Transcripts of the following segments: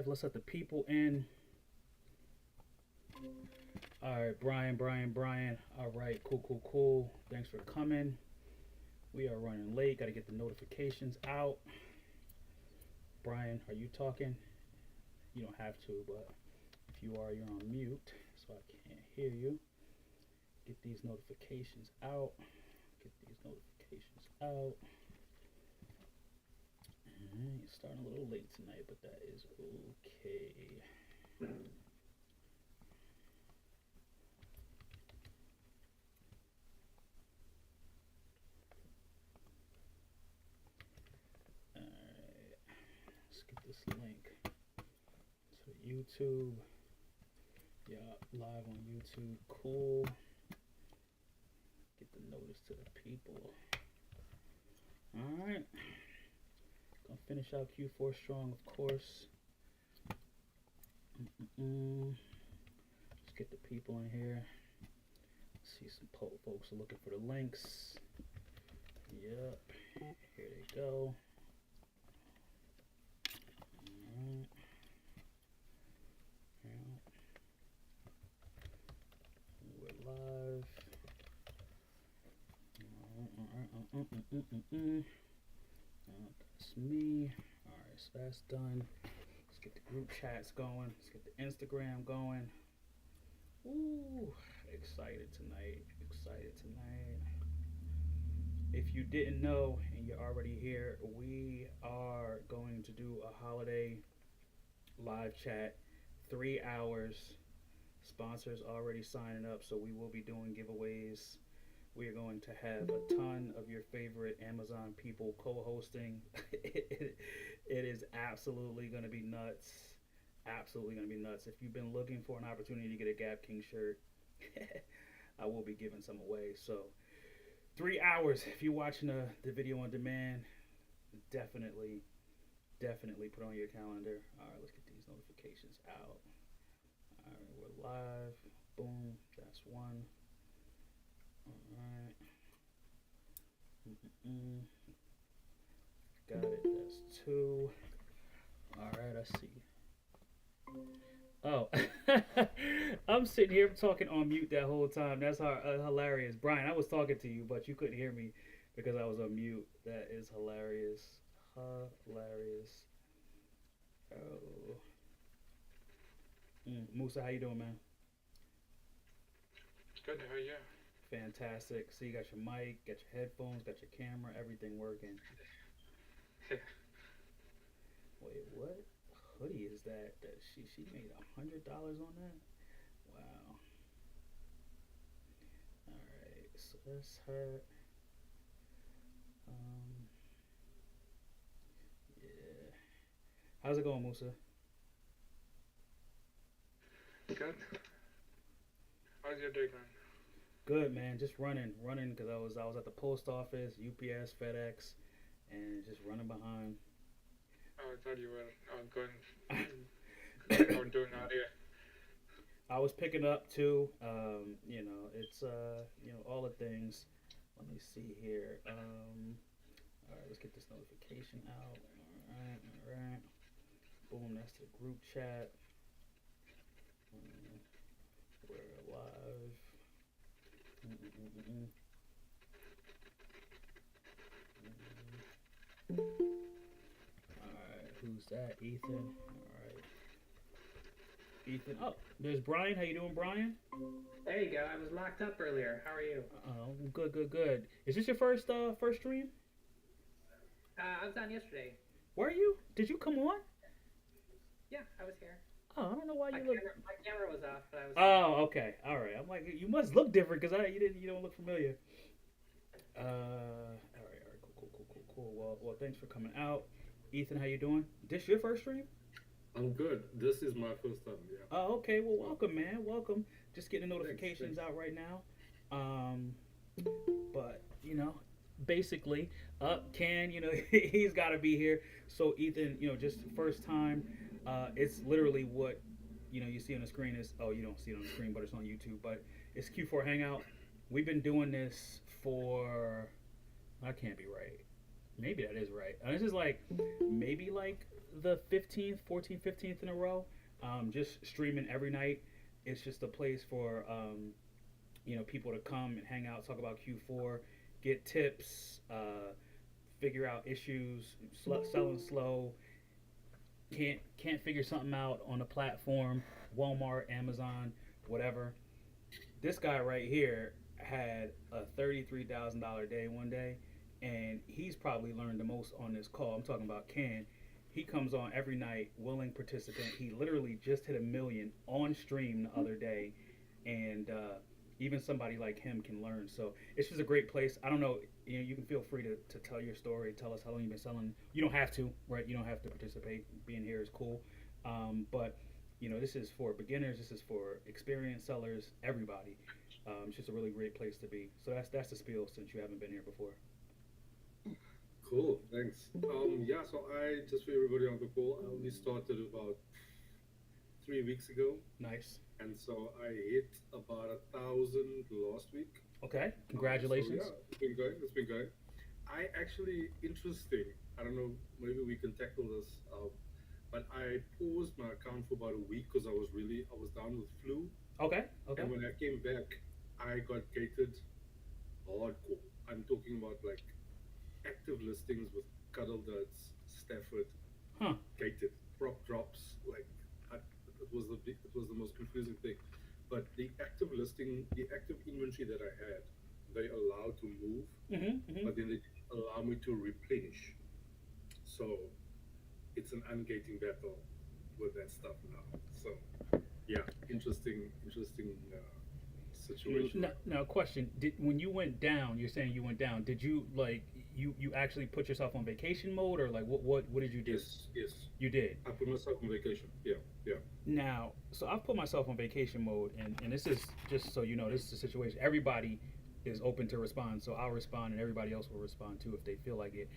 Let's let the people in. All right, Brian. All right, cool. Thanks for coming. We are running late. Got to get the notifications out. Brian, are you talking? You don't have to, but if you are, you're on mute, so I can't hear you. Get these notifications out. All right, starting a little late tonight, but that is okay. All right, let's get this link to YouTube. Yeah, live on YouTube. Cool. Get the notice to the people. All right. Gonna finish out Q4 strong, of course. Let's get the people in here. See some folks are looking for the links. Yep. Here they go. All right. We're live. That's me. Alright, so that's done. Let's get the group chats going. Let's get the Instagram going. Ooh, excited tonight. If you didn't know and you're already here, we are going to do a holiday live chat, 3 hours. Sponsors already signing up, so we will be doing giveaways. We are going to have a ton of your favorite Amazon people co-hosting. It is absolutely going to be nuts. If you've been looking for an opportunity to get a Gap King shirt, I will be giving some away. So 3 hours. If you're watching the video on demand, definitely put on your calendar. All right, let's get these notifications out. All right, we're live. Boom. That's one. Alright. Got it. That's two. Alright, I see. Oh. I'm sitting here talking on mute that whole time. That's hilarious. Brian, I was talking to you, but you couldn't hear me because I was on mute. That is hilarious. Oh. Musa, how you doing, man? Good, how are you? Fantastic. So you got your mic, got your headphones, got your camera, everything working. Yeah. Wait, what hoodie is that? That she made $100 on that? Wow. All right, so that's her. Yeah. How's it going, Musa? Good. How's your day going? Good, man. Just running because I was at the post office, UPS, FedEx, and just running behind. Oh, I thought you were going or doing out here. I was picking up too. It's all the things. Let me see here. All right, let's get this notification out. All right. Boom, that's the group chat. We're live. Alright, who's that? Ethan. Alright. Ethan. Oh, there's Brian. How you doing, Brian? There you go. I was locked up earlier. How are you? Oh, good. Is this your first stream? I was on yesterday. Were you? Did you come on? Yeah, I was here. Oh, I don't know why My you look. camera was off, but I was. Oh, okay. All right. I'm like, you must look different because you don't look familiar. All right. Cool. Well, thanks for coming out, Ethan. How you doing? This your first stream? I'm good. This is my first time. Yeah. Oh, okay. Well, welcome, man. Welcome. Just getting the notifications Thanks. out right now. But basically, Can, he's got to be here. So Ethan, just first time. It's literally what you see on the screen is. Oh, you don't see it on the screen, but it's on YouTube. But it's Q4 Hangout. We've been doing this for. That can't be right. Maybe that is right. This is like maybe like the 15th, 14th, 15th in a row. Just streaming every night. It's just a place for people to come and hang out, talk about Q4, get tips, figure out issues, selling slow, can't figure something out on a platform, Walmart, Amazon, whatever. This guy right here had a $33,000 day one day, and he's probably learned the most on this call. I'm talking about Ken. He comes on every night, willing participant. He literally just hit 1 million on stream the other day, and even somebody like him can learn. So it's just a great place. I don't know. You can feel free to tell your story. Tell us how long you've been selling. You don't have to, right? You don't have to participate. Being here is cool, but this is for beginners. This is for experienced sellers. Everybody. It's just a really great place to be. So that's the spiel since you haven't been here before. Cool, thanks. Yeah, so I just for everybody on the call, I only started about 3 weeks ago, Nice. and so I hit about 1,000 last week. Okay. So Congratulations. yeah, it's been going. It's been going. I actually interesting. I don't know. Maybe we can tackle this. But I paused my account for about a week because I was down with flu, Okay. Okay. and when I came back, I got gated hardcore. I'm talking about like active listings with Cuddle Duds, Stafford, Huh. gated, prop drops. Like it was the most confusing thing. But the active listing, the active inventory that I had, they allowed to move, Mm-hmm. but then they didn't allow me to replenish. So it's an ungating battle with that stuff now. So yeah, interesting situation. Now, question: Did when you went down? You're saying you went down. Did you like you actually put yourself on vacation mode, or like what did you do? Yes. You did. I put myself on vacation. Yeah, yeah. Now, so I've put myself on vacation mode, and this is just so you know, this is the situation. Everybody is open to respond, so I'll respond, and everybody else will respond too if they feel like it.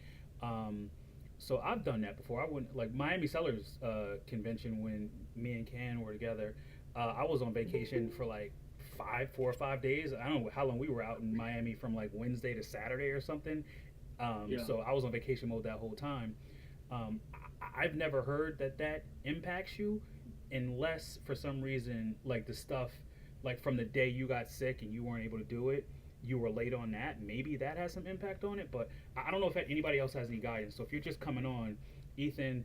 So I've done that before. I went like Miami Sellers convention when me and Ken were together. I was on vacation for like 4 or 5 days. I don't know how long we were out in Miami from like Wednesday to Saturday or something. Yeah. So I was on vacation mode that whole time. I've never heard that impacts you unless for some reason like the stuff like from the day you got sick and you weren't able to do it, you were late on that. Maybe that has some impact on it, but I don't know if anybody else has any guidance. So if you're just coming on, Ethan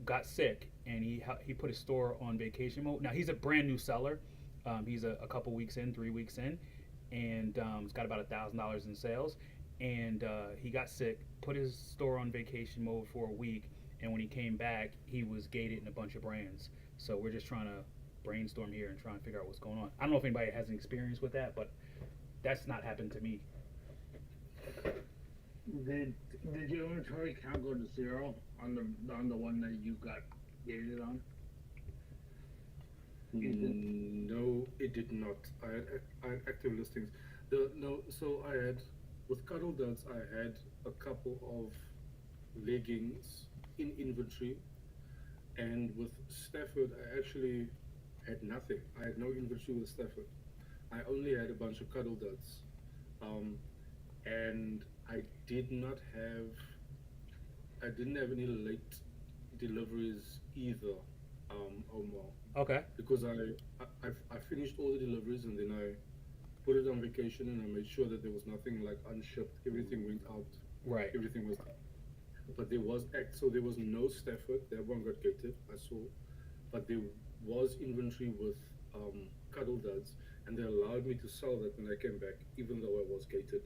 got sick and he put his store on vacation mode. Now he's a brand new seller. He's a couple weeks in, 3 weeks in, and he's got about $1,000 in sales. And he got sick, put his store on vacation mode for a week, and when he came back, he was gated in a bunch of brands. So we're just trying to brainstorm here and try and figure out what's going on. I don't know if anybody has any experience with that, but that's not happened to me. Did your inventory count go to zero on the one that you got gated on? No, it did not. I had active listings. So I had with Cuddle Duds, I had a couple of leggings in inventory, and with Stafford, I actually had nothing. I had no inventory with Stafford. I only had a bunch of Cuddle Duds, and did not have. I didn't have any late deliveries either, Omar, Okay. because I finished all the deliveries and then I put it on vacation and I made sure that there was nothing like unshipped. Everything went out. Right. Everything was. But there was so there was no Stafford. That one got gated. I saw, but there was inventory with Cuddle Duds, and they allowed me to sell that when I came back, even though I was gated.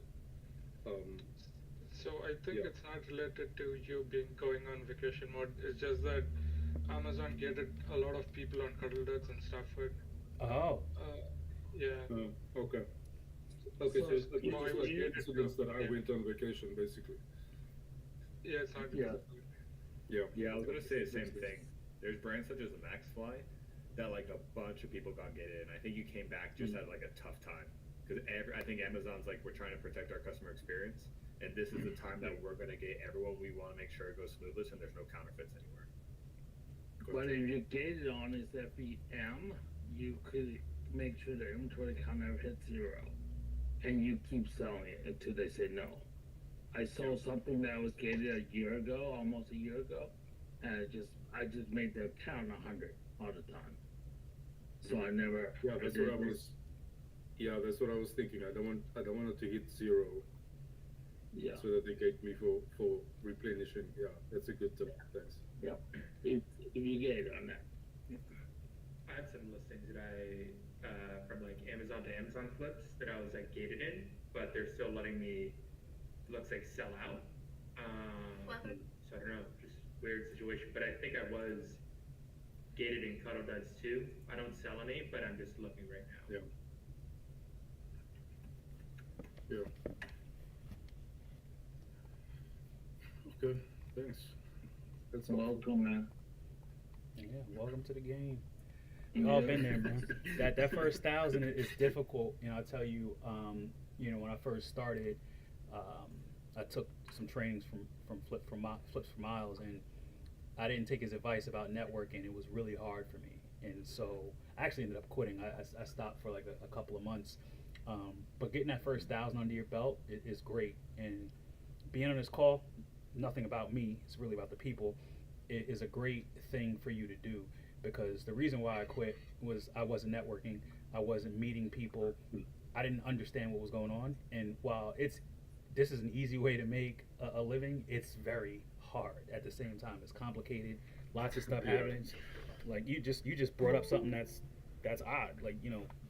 Um, So I think Yeah. it's not related to you being going on vacation mode. It's just that Amazon gated a lot of people on Cuddle Duds and Stafford. Oh. Yeah. okay. Okay, so it's you- just like you- incidents that I yeah. went on vacation, basically. Yeah, it's not. Yeah. Yeah. Yeah, I was gonna say the same thing. There's brands such as the MaxFly that like a bunch of people got gated, and I think you came back just at like a tough time because I think Amazon's like we're trying to protect our customer experience, and this is the time that we're gonna get everyone. We want to make sure it goes smoothless and there's no counterfeits anywhere. But if you gated on is FEM, you could make sure the inventory count never hits zero, and you keep selling it until they say no. I sold something that was gated a year ago, almost a year ago, and I just made the count 100 all the time. So I never. Yeah, I that's what did I this. was. Yeah, that's what I was thinking. I don't want it to hit zero, Yeah. so that they get me for replenishing. Yeah, that's a good tip. Thanks. Yeah. If you get it on that. I have some listings that from like Amazon to Amazon flips that I was like gated in, but they're still letting me, looks like sell out. So I don't know, just weird situation. But I think I was gated in Cuddle Duds too. I don't sell any, but I'm just looking right now. Yeah. Yeah. Okay. Thanks. That's all. Welcome, man. Yeah, welcome to the game. We all been there, man. That first 1,000 is difficult. You know, I tell you, when I first started, I took some trainings from Flips for Miles, and I didn't take his advice about networking. It was really hard for me, and so I actually ended up quitting. I stopped for like a couple of months, but getting that first 1,000 under your belt is great. And being on this call, nothing about me. It's really about the people. It is a great thing for you to do, because the reason why I quit was I wasn't networking. I wasn't meeting people. I didn't understand what was going on. And while this is an easy way to make a living, it's very hard at the same time. It's complicated. Lots of stuff happens. Like you just brought up something that's odd. Like,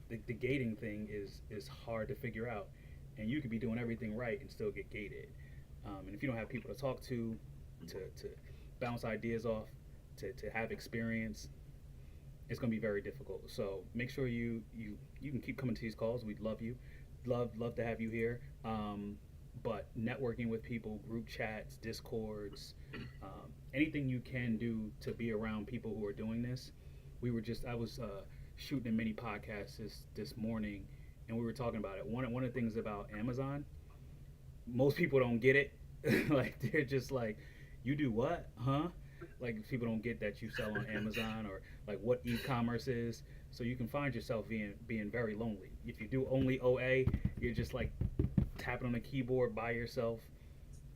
the gating thing is hard to figure out, and you could be doing everything right and still get gated. And if you don't have people to talk to bounce ideas off, to have experience, it's going to be very difficult. So make sure you can keep coming to these calls. We'd love you, love to have you here. But networking with people, group chats, discords, anything you can do to be around people who are doing this. I was shooting a mini podcast this morning, and we were talking about it. One of the things about Amazon, most people don't get it. Like, they're just like, you do what, huh? Like, people don't get that you sell on Amazon, or like what e-commerce is. So you can find yourself being very lonely. If you do only OA, you're just like tapping on the keyboard by yourself.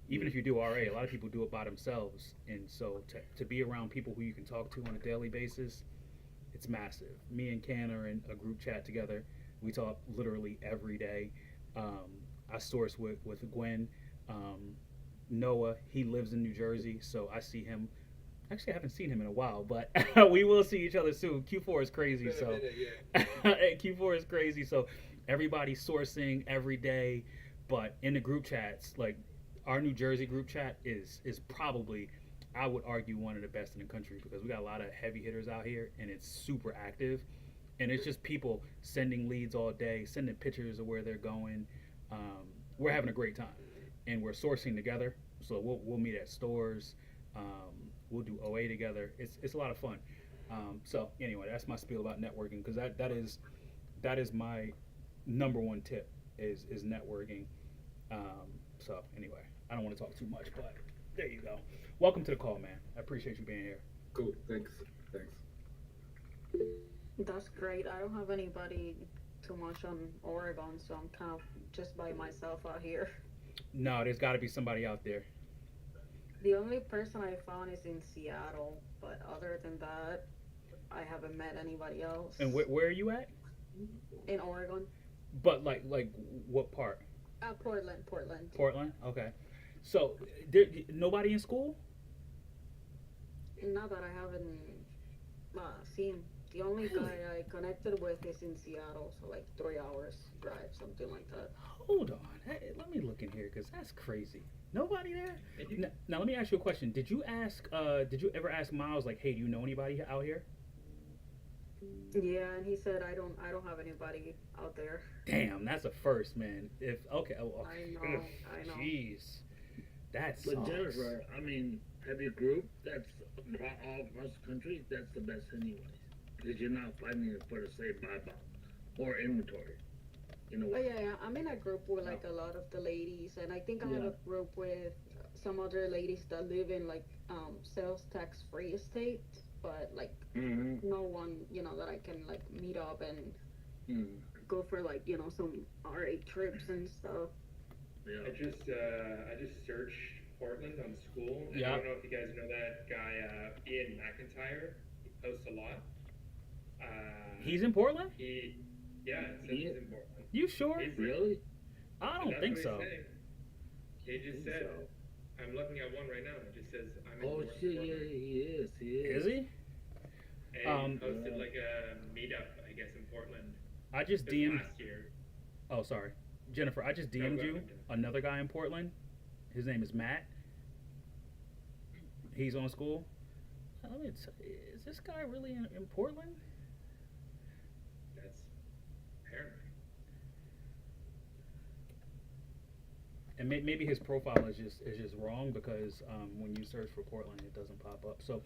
Even if you do RA, a lot of people do it by themselves. And so to be around people who you can talk to on a daily basis, it's massive. Me and Ken are in a group chat together. We talk literally every day. I source with Gwen. Noah, he lives in New Jersey, so I see him. Actually, I haven't seen him in a while, but we will see each other soon. Q4 is crazy, so Q4 is crazy, so everybody's sourcing every day. But in the group chats, like our New Jersey group chat is probably, I would argue, one of the best in the country, because we got a lot of heavy hitters out here, and it's super active, and it's just people sending leads all day, sending pictures of where they're going. We're having a great time, and we're sourcing together. So we'll meet at stores. We'll do OA together. It's a lot of fun. So anyway, that's my spiel about networking, because that is my number one tip is networking. So anyway, I don't want to talk too much, but there you go. Welcome to the call, man. I appreciate you being here. Cool. Thanks. That's great. I don't have anybody too much on Oregon, so I'm kind of just by myself out here. No, there's got to be somebody out there. The only person I found is in Seattle, but other than that, I haven't met anybody else. And where are you at? In Oregon. But like what part? Portland. Portland. Okay. So nobody in school? Not that I haven't seen. The only guy I connected with is in Seattle, so like 3 hours drive, something like that. Hold on. Hey, let me look in here, because that's crazy. Nobody there? Now let me ask you a question. Did you ever ask Miles, like, hey, do you know anybody out here? Yeah, and he said I don't have anybody out there. Damn, that's a first, man. Okay. I know. Jeez. That But sucks. Jennifer, I mean, have a group that's all across the country, that's the best anyways. Because you're not fighting it for the same buy box or inventory. You know Oh what? yeah, I'm in a group with like a lot of the ladies, and I think I have Yeah. a group with some other ladies that live in like sales tax free estate, but like Mm-hmm. no one that I can like meet up and go for like some RA trips and stuff. Yeah. I just searched Portland on school. And I Yeah. don't know if you guys know that guy, Ian McIntyre. He posts a lot. He's in Portland? He, yeah, it says he's in Portland. You sure? He's, Really? I and don't that's think what so. he's saying. He just think said, so. I'm looking at one right now. It just says, I'm in Oh Portland. shit! Yeah, he is. He is. Is he? And he posted like a meetup, I guess, in Portland. I just This DM'd. last year. Oh, sorry. Jennifer, I just No, DM'd go you ahead. another guy in Portland. His name is Matt. He's on school. Is this guy really in Portland? That's apparently. And maybe his profile is just wrong because when you search for Portland, it doesn't pop up. So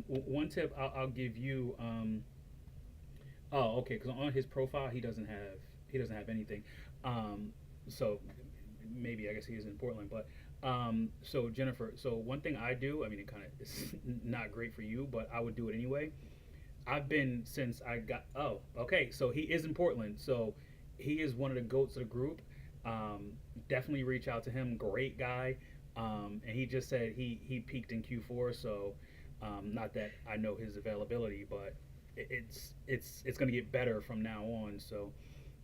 one tip I'll give you. Oh, okay, because on his profile he doesn't have anything. So maybe I guess he is in Portland, but so Jennifer, so one thing I do, I mean, it kind of is not great for you, but I would do it anyway. I've been since I got. Oh, okay, so he is in Portland, so he is one of the goats of the group. Definitely reach out to him. Great guy. And he just said he peaked in Q4, so not that I know his availability, but it's going to get better from now on. So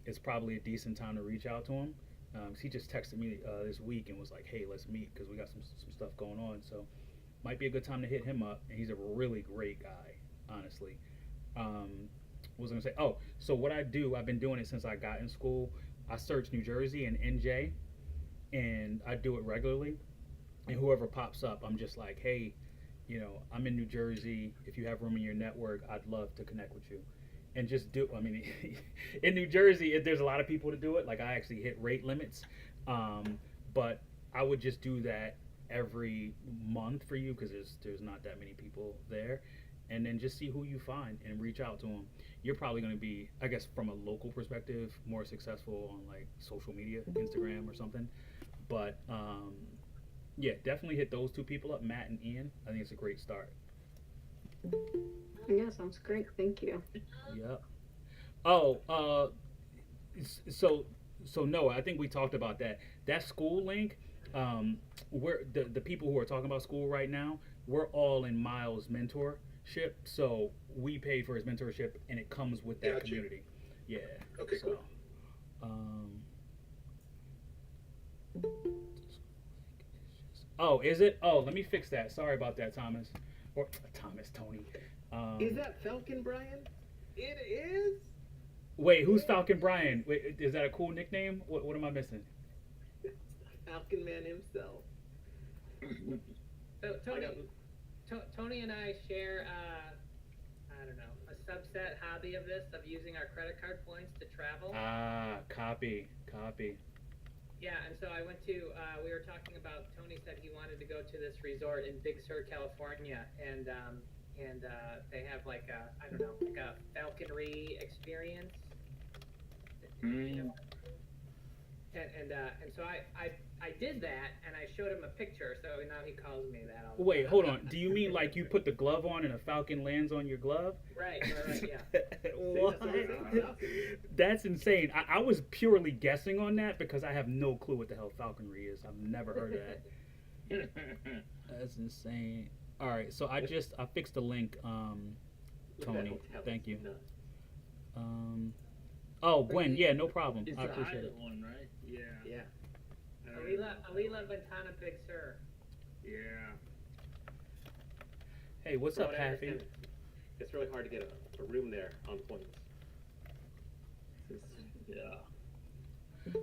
it's probably a decent time to reach out to him. He just texted me this week and was like, "Hey, let's meet because we got some stuff going on." So might be a good time to hit him up. And he's a really great guy, honestly. What was I gonna say? Oh, so what I do, I've been doing it since I got in school. I search New Jersey and NJ, and I do it regularly. And whoever pops up, I'm just like, hey, I'm in New Jersey. If you have room in your network, I'd love to connect with you. And just do. I mean, in New Jersey, there's a lot of people to do it. Like I actually hit rate limits, but I would just do that every month for you because there's not that many people there, and then just see who you find and reach out to them. You're probably going to be, I guess, from a local perspective, more successful on like social media, Instagram or something. But yeah, definitely hit those two people up, Matt and Ian. I think it's a great start. Yeah, sounds great. Thank you. Yep. Oh, so Noah, I think we talked about that. That school link, where the people who are talking about school right now, we're all in Miles' mentorship, so we pay for his mentorship, and it comes with that Gotcha. community. Yeah. Okay, so, cool. Oh, is it? Oh, let me fix that. Sorry about that, Thomas. Or Tony. Is that Falcon Brian? It is. Wait, who's Falcon Brian? Wait, is that a cool nickname? What am I missing? Falcon Man himself. So Tony and I share, I don't know, a subset hobby of this, of using our credit card points to travel. Copy. Yeah, and so I went to, we were talking about, Tony said he wanted to go to this resort in Big Sur, California, and they have like a, I don't know, like a falconry experience. You know? And so I did that, and I showed him a picture, so now he calls me that all the Wait, time. hold on. Do you mean like you put the glove on and a falcon lands on your glove? Right, yeah. What? That's insane. I was purely guessing on that because I have no clue what the hell falconry is. I've never heard of that. That's insane. All right, so I fixed the link, Tony. Thank you. Oh, Gwen, yeah, no problem. It's I the appreciate it. Island one, right? Yeah. Yeah. Alila Ventana Big Sur. Yeah. Hey, what's From up, what I Happy? understand, it's really hard to get a room there on points. Yeah. What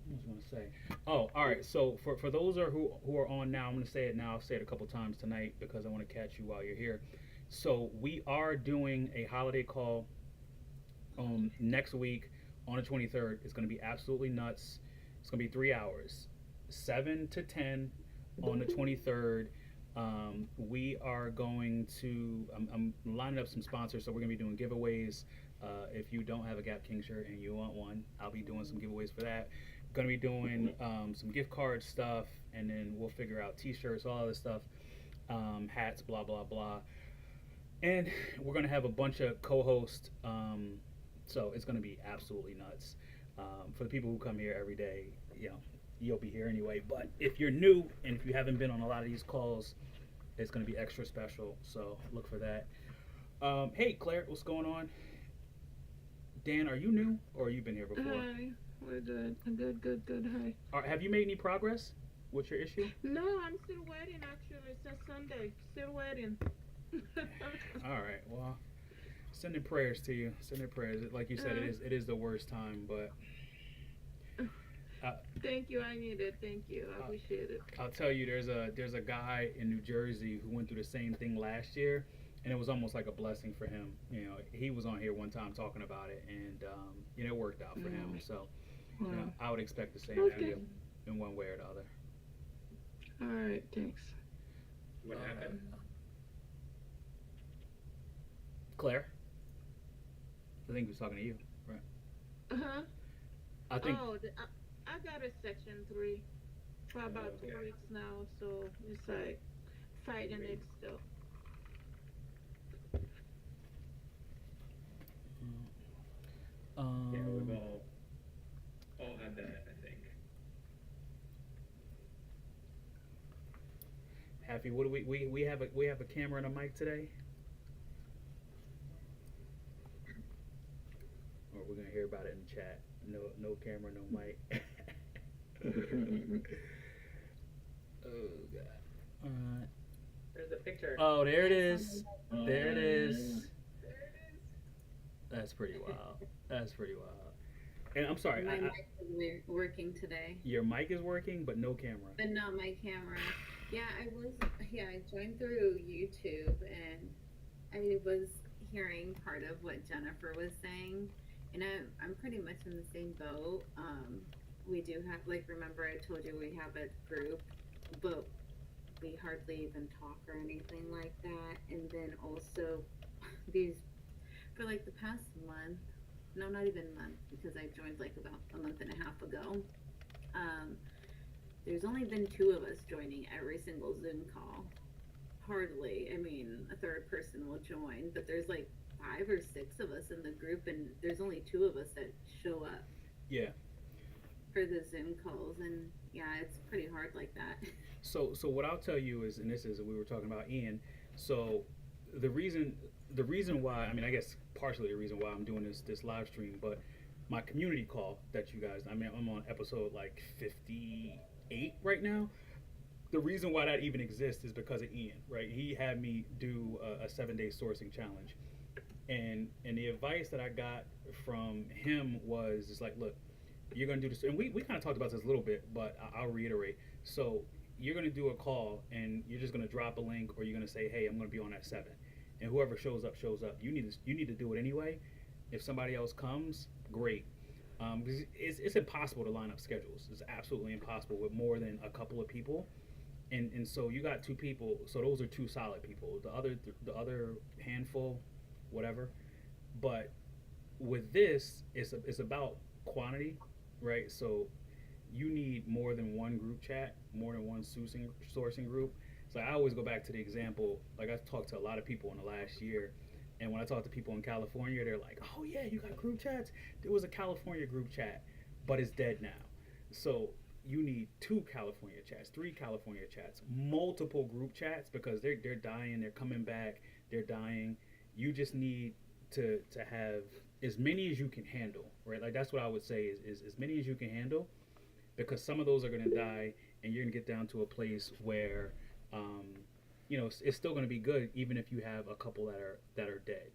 was I going to say? Oh, all right. So for those who are on now, I'm going to say it now. I'll say it a couple times tonight because I want to catch you while you're here. So we are doing a holiday call next week on the 23rd. It's going to be absolutely nuts. It's going to be 3 hours, 7 to 10 on the 23rd. We are going to, I'm lining up some sponsors, so we're going to be doing giveaways. If you don't have a Gap King shirt and you want one, I'll be doing some giveaways for that. Going to be doing some gift card stuff, and then we'll figure out t-shirts, all this stuff, hats, blah, blah, blah. And we're going to have a bunch of co-hosts, so it's going to be absolutely nuts. For the people who come here every day, you'll be here anyway. But if you're new and if you haven't been on a lot of these calls, it's going to be extra special. So look for that. Hey, Claire, what's going on? Dan, are you new or you been here before? Hi, we're good. Good. Hi. Have you made any progress with your issue? No, I'm still waiting. Actually, it's a Sunday. Still waiting. All right. Well, sending prayers to you. Sending prayers. Like you said, it is the worst time, but. Thank you. I need it. Thank you. I appreciate it. I'll tell you, there's a guy in New Jersey who went through the same thing last year, and it was almost like a blessing for him. You know, he was on here one time talking about it, and you know, it worked out for him. So, you know, I would expect the same for you in one way or the other. All right. Thanks. What happened? Claire, I think he was talking to you, right? Huh? I think. Oh, I got a section 3 for about 2 weeks now, so it's like fighting it still. Yeah, we've all had that, I think. Happy, what do we have a camera and a mic today? Or we're gonna hear about it in the chat. No camera, no mic. Oh god. There's a picture. Oh, there it is. There it is. That's pretty wild. That's pretty wild. And I'm sorry. My mic is working today. Your mic is working, but no camera. But not my camera. Yeah, I joined through YouTube and I was hearing part of what Jennifer was saying. And I'm pretty much in the same boat. We do have, like, remember I told you we have a group, but we hardly even talk or anything like that. And then also for like the past month, no, not even a month, because I joined like about a month and a half ago. There's only been 2 of us joining every single Zoom call. Hardly. I mean, a third person will join, but there's like 5 or 6 of us in the group, and there's only 2 of us that show up. Yeah. For the Zoom calls, and yeah, it's pretty hard like that. So what I'll tell you is, and this is we were talking about Ian. So the reason why, I mean, I guess partially the reason why I'm doing this live stream, but my community call that you guys, I mean, I'm on episode like 58 right now. The reason why that even exists is because of Ian, right? He had me do a 7-day sourcing challenge, and the advice that I got from him was just like, look, you're gonna do this, and we kind of talked about this a little bit, but I'll reiterate. So you're gonna do a call, and you're just gonna drop a link, or you're gonna say, hey, I'm gonna be on at 7, and whoever shows up shows up. You need to do it anyway. If somebody else comes, great. Because it's impossible to line up schedules. It's absolutely impossible with more than a couple of people. And so you got 2 people, so those are 2 solid people. The other handful, whatever. But with this, it's about quantity, right? So you need more than one group chat, more than one sourcing group. So I always go back to the example. Like, I've talked to a lot of people in the last year, and when I talk to people in California, they're like, "Oh yeah, you got group chats." There was a California group chat, but it's dead now. So you need 2 California chats, 3 California chats, multiple group chats, because they're dying, they're coming back, they're dying. You just need to have as many as you can handle, right? Like, that's what I would say is as many as you can handle, because some of those are going to die, and you're going to get down to a place where you know, it's still going to be good even if you have a couple that are dead.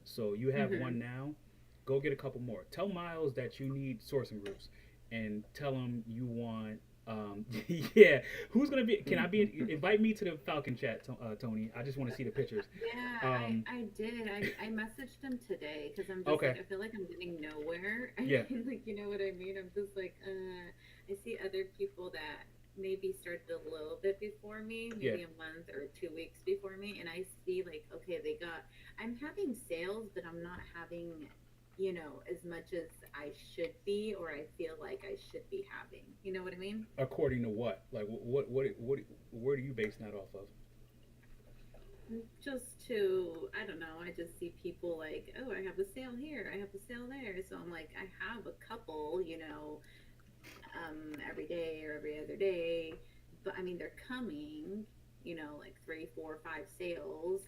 So you have one now, go get a couple more. Tell Miles that you need sourcing groups, and tell him you want yeah, who's gonna be? Can I be? Invite me to the Falcon chat, Tony. I just want to see the pictures. Yeah, I did. I messaged him today because I'm just Okay. like, I feel like I'm getting nowhere. Yeah. Like, you know what I mean? I'm just like, I see other people that maybe started a little bit before me, maybe Yeah. a month or 2 weeks before me, and I see like, okay, I'm having sales, but I'm not having, you know, as much as I should be, or I feel like I should be having. You know what I mean? According to what? Like, what? Where do you base that off of? Just to, I don't know, I just see people like, oh, I have a sale here, I have a sale there. So I'm like, I have a couple, you know, every day or every other day. But I mean, they're coming, like 3, 4, 5 sales.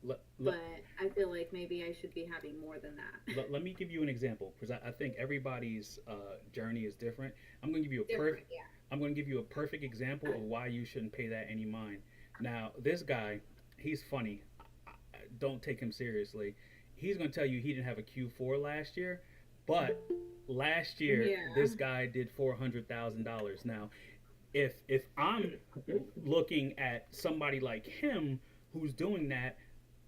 Let, let, But I feel like maybe I should be having more than that. let me give you an example because I think everybody's journey is different. I'm going to give you a Different, perfect. yeah. I'm going to give you a perfect example of why you shouldn't pay that any mind. Now, this guy, he's funny. Don't take him seriously. He's going to tell you he didn't have a Q4 last year, but last year Yeah. this guy did $400,000. Now, if I'm looking at somebody like him who's doing that,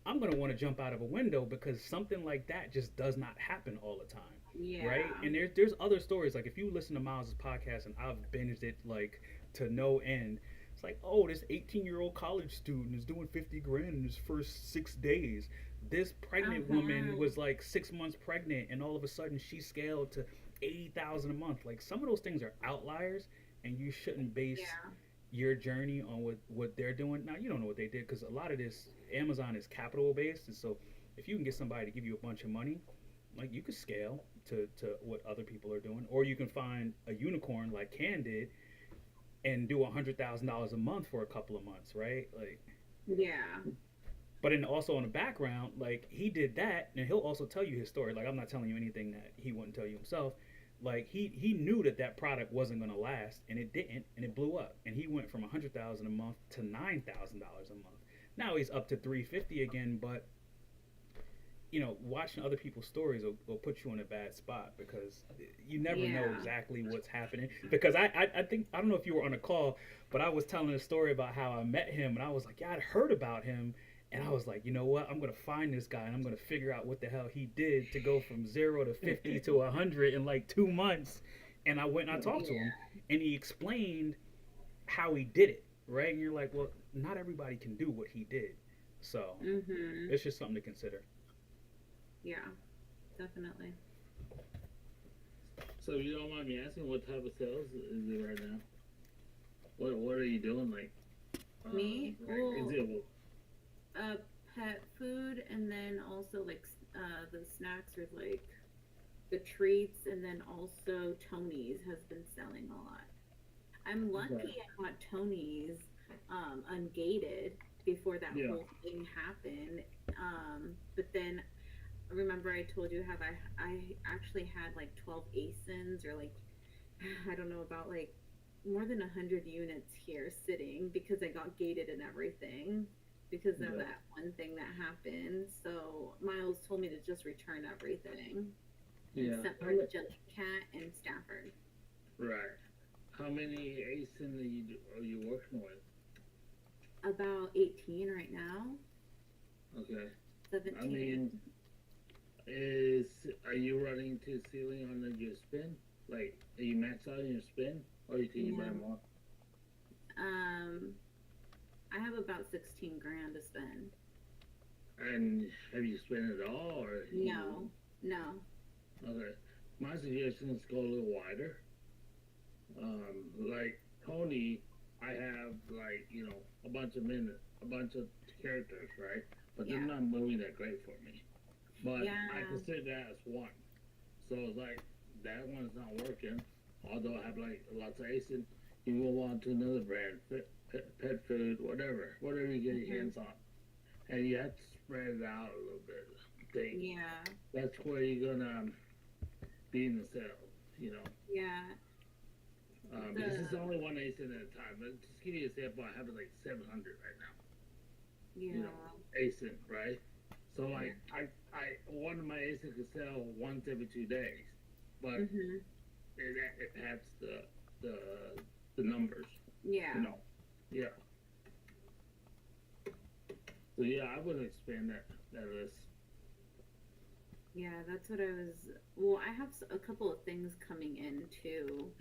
I'm gonna want to jump out of a window because something like that just does not happen all the time, right? Yeah. And there's other stories like if you listen to Miles's podcast and I've binged it like to no end. It's like, oh, this 18-year-old college student is doing 50 grand in his first 6 days. This pregnant woman Uh-huh. was like 6 months pregnant, and all of a sudden she scaled to 80,000 a month. Like some of those things are outliers, and you shouldn't base Yeah. your journey on what they're doing. Now you don't know what they did because a lot of this Amazon is capital based, and so if you can get somebody to give you a bunch of money, like you could scale to what other people are doing, or you can find a unicorn like Can did and do $100,000 a month for a couple of months, right? Like, Yeah. but then also in the background, like he did that, and he'll also tell you his story. Like I'm not telling you anything that he wouldn't tell you himself. Like he knew that that product wasn't gonna last, and it didn't, and it blew up. And he went from 100,000 a month to $9,000 a month. Now he's up to 350 again, but watching other people's stories will put you in a bad spot because you never know Yeah. exactly what's happening. Because I think I don't know if you were on a call, but I was telling a story about how I met him, and I was like, yeah, I'd heard about him, and I was like, you know what? I'm gonna find this guy, and I'm gonna figure out what the hell he did to go from 0 to 50 to 100 in like 2 months. And I went and I talked to him, Yeah. and he explained how he did it, right? And you're like, well, not everybody can do what he did, so Mhm. it's just something to consider. Yeah. Definitely. So if you don't mind me asking, what type of sales is it right now? What are you doing? Like, Me? is it Pet food, and then also like the snacks or like the treats, and then also Tony's has been selling a lot. I'm okay? lucky I got Tony's ungated before that Yeah, whole thing happened. But then remember I told you how I actually had like 12 ASINs or like I don't know about like more than 100 units here sitting because I got gated and everything because of yeah, that one thing that happened. So Miles told me to just return everything yeah. except for Jellycat and Stafford. Right. How many ASIN are you working with? About 18 right now. Okay. I 17. mean, is are you running to ceiling on your spin? Like, are you max out on your spin, or you think you buy No. more? Um, I have about 16 grand to spend. And have you spent it all, or No, no. Okay. My suggestion is go a little wider. Like Tony, I have like a bunch of characters, right? But they're Yeah, not moving that great for me. But I yeah. consider that as one. So it's like that one's not working. Although I have like lots of ASIN, you move on to another brand, pet food, whatever you get your Hmm. hands on, and you have to spread it out a little bit. I think Yeah, that's where you're gonna be in the sales, you know. yeah. Because The it's only one ASIN at a time. But just give you an example, I have like 700 right now. You know, yeah. ASIN, right? So Yeah. like I one of my ASIN could sell once every 2 days, but Mhm. it adds the the numbers, you Yeah. know. Yeah. So yeah, I would expand that list. Yeah, that's what I was. Well, I have a couple of things coming in too.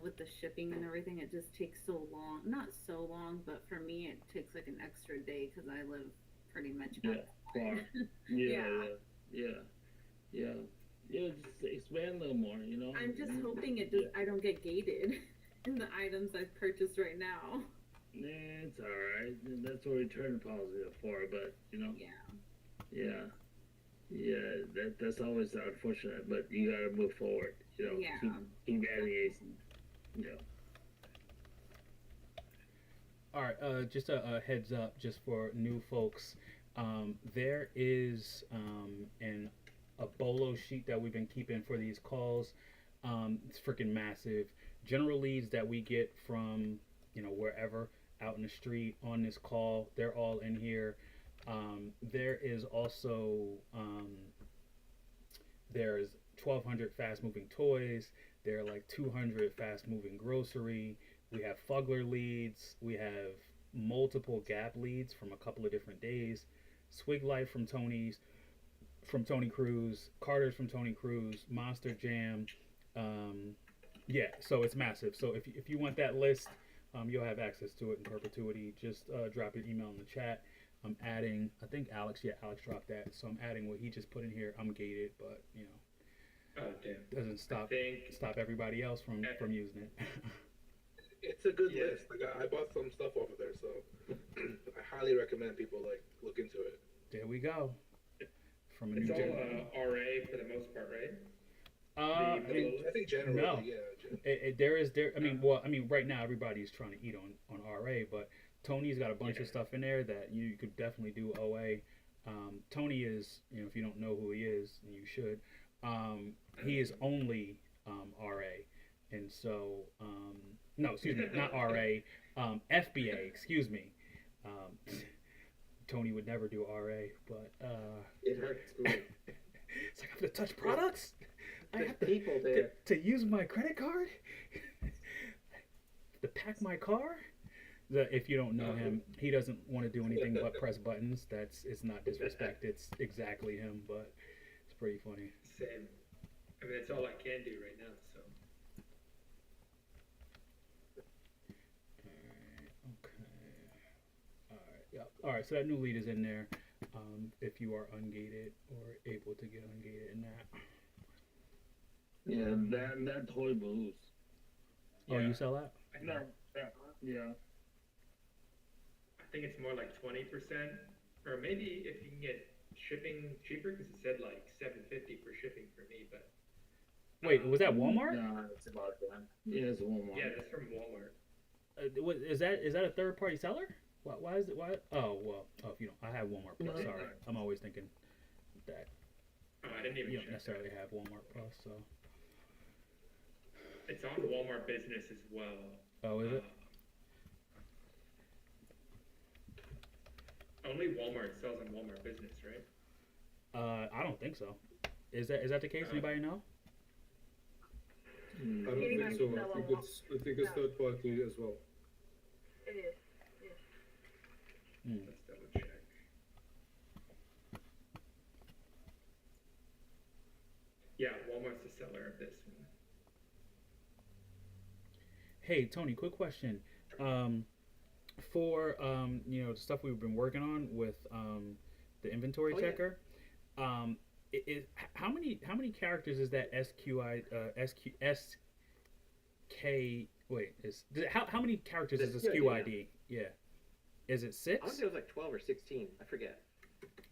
With the shipping and everything, it just takes so long. Not so long, but for me, it takes like an extra day because I live pretty much Yeah, far. outside. Yeah, Yeah. yeah, yeah, yeah. Just expand a little more, you know. I'm just hoping Yeah. I don't get gated in the items I've purchased right now. Nah, it's all right. That's what return policy is for. But Yeah. yeah, yeah. That's always unfortunate. But you gotta move forward. Yeah. Keep adding ASIN. Yeah. All right, just a heads up, just for new folks. There is an a bolo sheet that we've been keeping for these calls. It's freaking massive. General leads that we get from wherever out in the street on this call, they're all in here. There is also there's 1,200 fast moving toys. There are like 200 fast moving grocery. We have Fugler leads. We have multiple Gap leads from a couple of different days. Swig Life from Tony Cruz. Carter's from Tony Cruz. Monster Jam. Yeah, so it's massive. So if you want that list, you'll have access to it in perpetuity. Just drop your email in the chat. I'm adding. I think Alex. Yeah, Alex dropped that. So I'm adding what he just put in here. I'm gated, but Oh damn. doesn't stop everybody else from using it. It's a good Yeah. list. Like I bought some stuff off of there, so I highly recommend people like look into it. There we go. From a It's new all gen. RA for the most part, right? Uh, I think generally, no. yeah. There. I mean, right now everybody's trying to eat on RA, but Tony's got a bunch of stuff in there that you could definitely do OA. Tony is, if you don't know who he is, and you should. He is only RA, and so no, excuse me, not RA, FBA, excuse me. Tony would never do RA, but It hurts me. it's like I have to touch products. I There's have to, people there. to use my credit card, to pack my car. If you don't know him, he doesn't want to do anything but press buttons. It's not disrespect. It's exactly him, but it's pretty funny. Same. I mean, it's all I can do right now. So Yep. All right. So that new lead is in there. If you are ungated or able to get ungated in that. Yeah, that toy moves. Oh, you sell that? No. Yeah. I think it's more like 20%, or maybe if you can get shipping cheaper, because it said like $7.50 for shipping for me, but. Wait, was that Walmart? No, it's about that. Yeah, it's Walmart. Yeah, that's from Walmart. Is that a third party seller? Why is it? Why? Oh well. Oh, if you don't, I have Walmart Plus. Sorry, I'm always thinking that Oh, I didn't even you check. don't necessarily have Walmart Plus. So. It's on Walmart Business as well. Oh, is it? Only Walmart sells on Walmart Business, right? I don't think so. Is that the case? Anybody know? I don't think so. I think it's third party as well. It is. Let's double check. Yeah, Walmart's the seller of this one. Hey Tony, quick question. For the stuff we've been working on with the inventory checker, how many characters is that how many characters is the SKU ID? Yeah. Is it 6? I want to say it was like 12 or 16. I forget.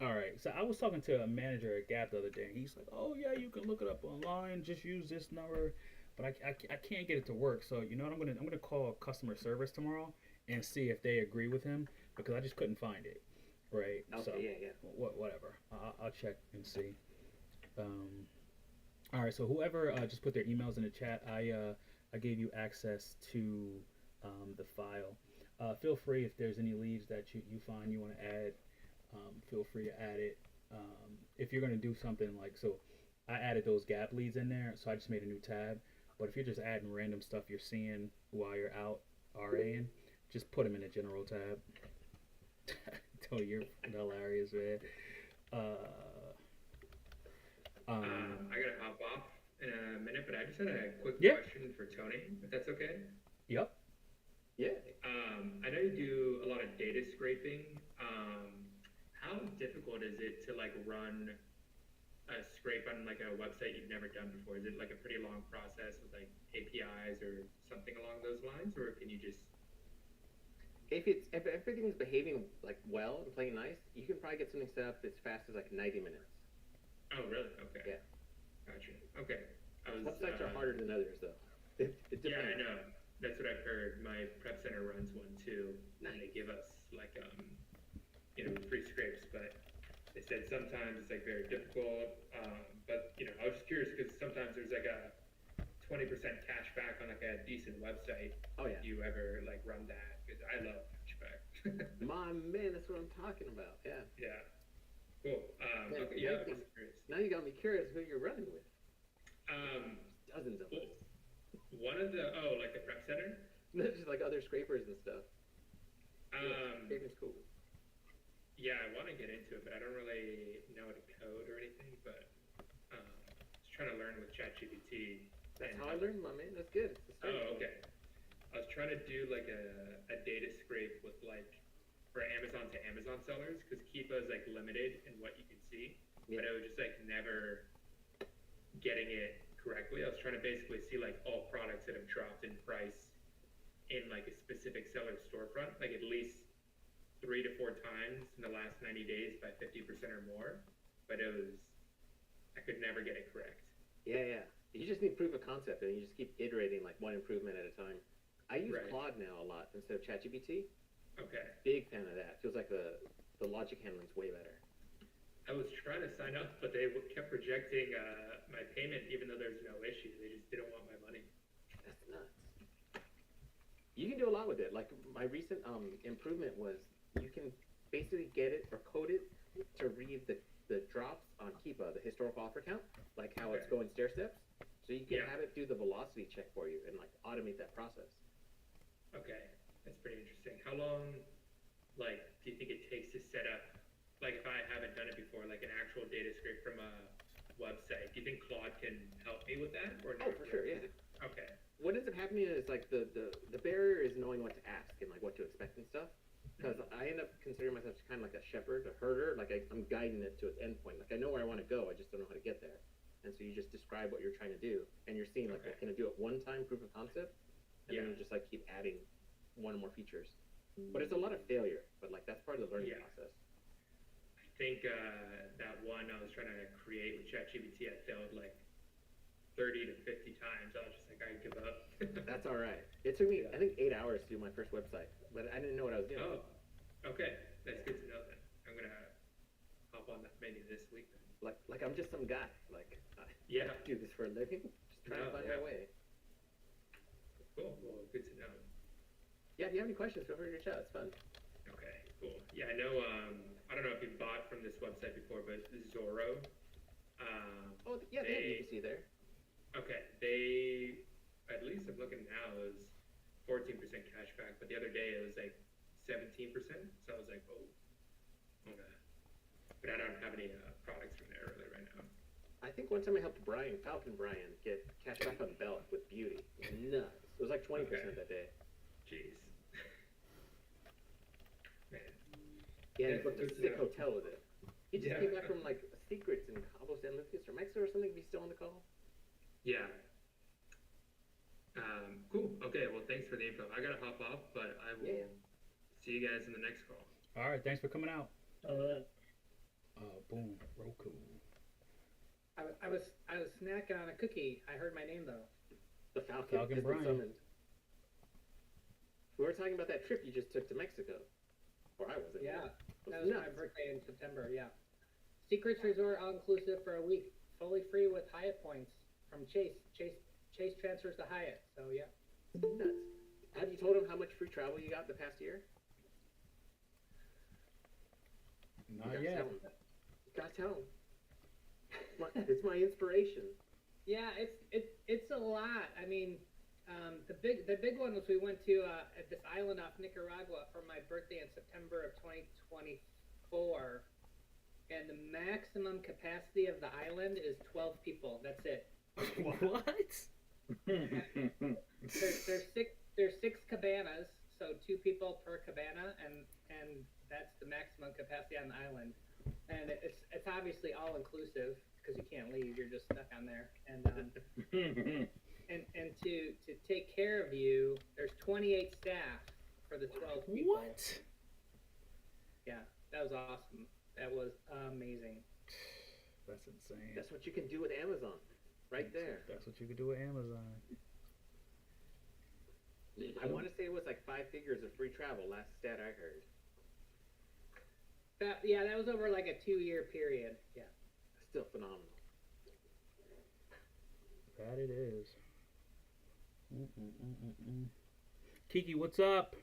All right. So I was talking to a manager at Gap the other day. And he's like, "Oh yeah, you can look it up online. Just use this number." But I can't get it to work. So you know what I'm gonna call customer service tomorrow and see if they agree with him because I just couldn't find it. Right. Okay, so yeah. Whatever. I'll check and see. All right. So whoever just put their emails in the chat, I gave you access to the file. Feel free if there's any leads that you find you want to add. Feel free to add it. If you're gonna do something like so, I added those Gap leads in there, so I just made a new tab. But if you're just adding random stuff you're seeing while you're out RAing, just put them in the general tab. Tony, you're hilarious, man. I gotta hop off in a minute, but I just had a quick Yeah. question for Tony, if that's okay. Yep. Yeah. I know you do a lot of data scraping. How difficult is it to like run a scrape on like a website you've never done before? Is it like a pretty long process with like APIs or something along those lines, or can you just? If everything's behaving like well and playing nice, you can probably get something set up as fast as like 90 minutes. Oh, really? Okay. Yeah. Gotcha. Okay. Websites are harder than others, though. It Yeah, I depends. know. That's what I've heard. My prep center runs one too, and they give us like free scrapes. But they said sometimes it's like very difficult. But I was just curious because sometimes there's like a 20% cash back on like a decent website. Oh yeah. If you ever like run that, because I love cashback. My man, that's what I'm talking about. Yeah. Yeah. Cool. Man, Okay, yeah, I now was curious. you got me curious who you're running with. Dozens of Well, us. one of the like the prep center. Just like other scrapers and stuff. Scraping's cool. Yeah, I want to get into it, but I don't really know how to code or anything. But just trying to learn with ChatGPT. That's how I learned, my man. That's good. Oh, okay. I was trying to do like a data scrape with like for Amazon to Amazon sellers because Keepa is like limited in what you can see, but I was just like never getting it correctly. I was trying to basically see like all products that have dropped in price in like a specific seller's storefront, like at least 3 to 4 times in the last 90 days by 50% or more. But I could never get it correct. Yeah. You just need proof of concept, and you just keep iterating like one improvement at a time. I use Claude now a lot instead of ChatGPT. Okay. Big fan of that. Feels like the logic handling's way better. I was trying to sign up, but they kept rejecting my payment even though there's no issue. They just didn't want my money. That's nuts. You can do a lot with it. Like my recent improvement was you can basically get it or code it to read the drops on Keepa, the historical offer count, like how it's going stair steps. So you can have it do the velocity check for you and like automate that process. Okay, that's pretty interesting. How long, like, do you think it takes to set up? Like, if I haven't done it before, like an actual data scrape from a website, do you think Claude can help me with that, or no? Oh, for sure, yeah. Okay. What ends up happening is like the barrier is knowing what to ask and like what to expect and stuff. Because I end up considering myself kind of like a shepherd, a herder. Like I'm guiding it to its endpoint. Like I know where I want to go, I just don't know how to get there. And so you just describe what you're trying to do, and you're seeing like, can I do it one time, proof of concept, and then you just like keep adding one or more features. But it's a lot of failure. But like that's part of the learning process. I think that one I was trying to create with ChatGPT, I failed like 30 to 50 times. I was just like, I give up. That's all right. It took me, I think, 8 hours to do my first website, but I didn't know what I was doing. Oh, okay. That's good to know then. I'm gonna hop on that maybe this week then. Like I'm just some guy. Like I do this for a living. Just trying to find my way. Cool. Well, good to know. Yeah. If you have any questions, feel free to reach out. It's fun. Okay. Cool. Yeah, I know. I don't know if you bought from this website before, but Zorro. They have UPC there. Okay. They, at least I'm looking now, is 14% cash back, but the other day it was like 17%. So I was like, oh, okay. But I don't have any products from there really right now. I think one time I helped Falcon Brian, get cash back on belt with beauty. Nuts. It was like 20% that day. Jeez. Man. Yeah, he booked a sick hotel with it. He just came back from like Secrets in Cabo San Lucas or Mexico or something. If he's still on the call. Yeah. Cool. Okay. Well, thanks for the info. I gotta hop off, but I will see you guys in the next call. All right. Thanks for coming out. All right. Boom. Roku. I was snacking on a cookie. I heard my name though. The Falcon has been Brian. summoned. We were talking about that trip you just took to Mexico. Or I wasn't. Yeah. It That was was my nuts. birthday in September. Yeah. Secrets Resort all inclusive for a week, fully free with Hyatt points from Chase. Chase transfers to Hyatt. So yeah. Nuts. Have you told him how much free travel you got the past year? Not yet. You gotta tell him. It's my inspiration. Yeah, it's a lot. I mean, the big one was we went to this island off Nicaragua for my birthday in September of 2024, and the maximum capacity of the island is 12 people. That's it. What? There's six cabanas, so 2 people per cabana, and that's the maximum capacity on the island. And it's obviously all inclusive because you can't leave; you're just stuck on there. And and to take care of you, there's 28 staff for the 12 people. What? Yeah, that was awesome. That was amazing. That's insane. That's what you can do with Amazon. Right there. That's what you could do with Amazon. I want to say it was like 5 figures of free travel. Last stat I heard. That was over like a 2-year period. Yeah. Still phenomenal. That it is. Mm-mm-mm-mm-mm. Kiki, what's up?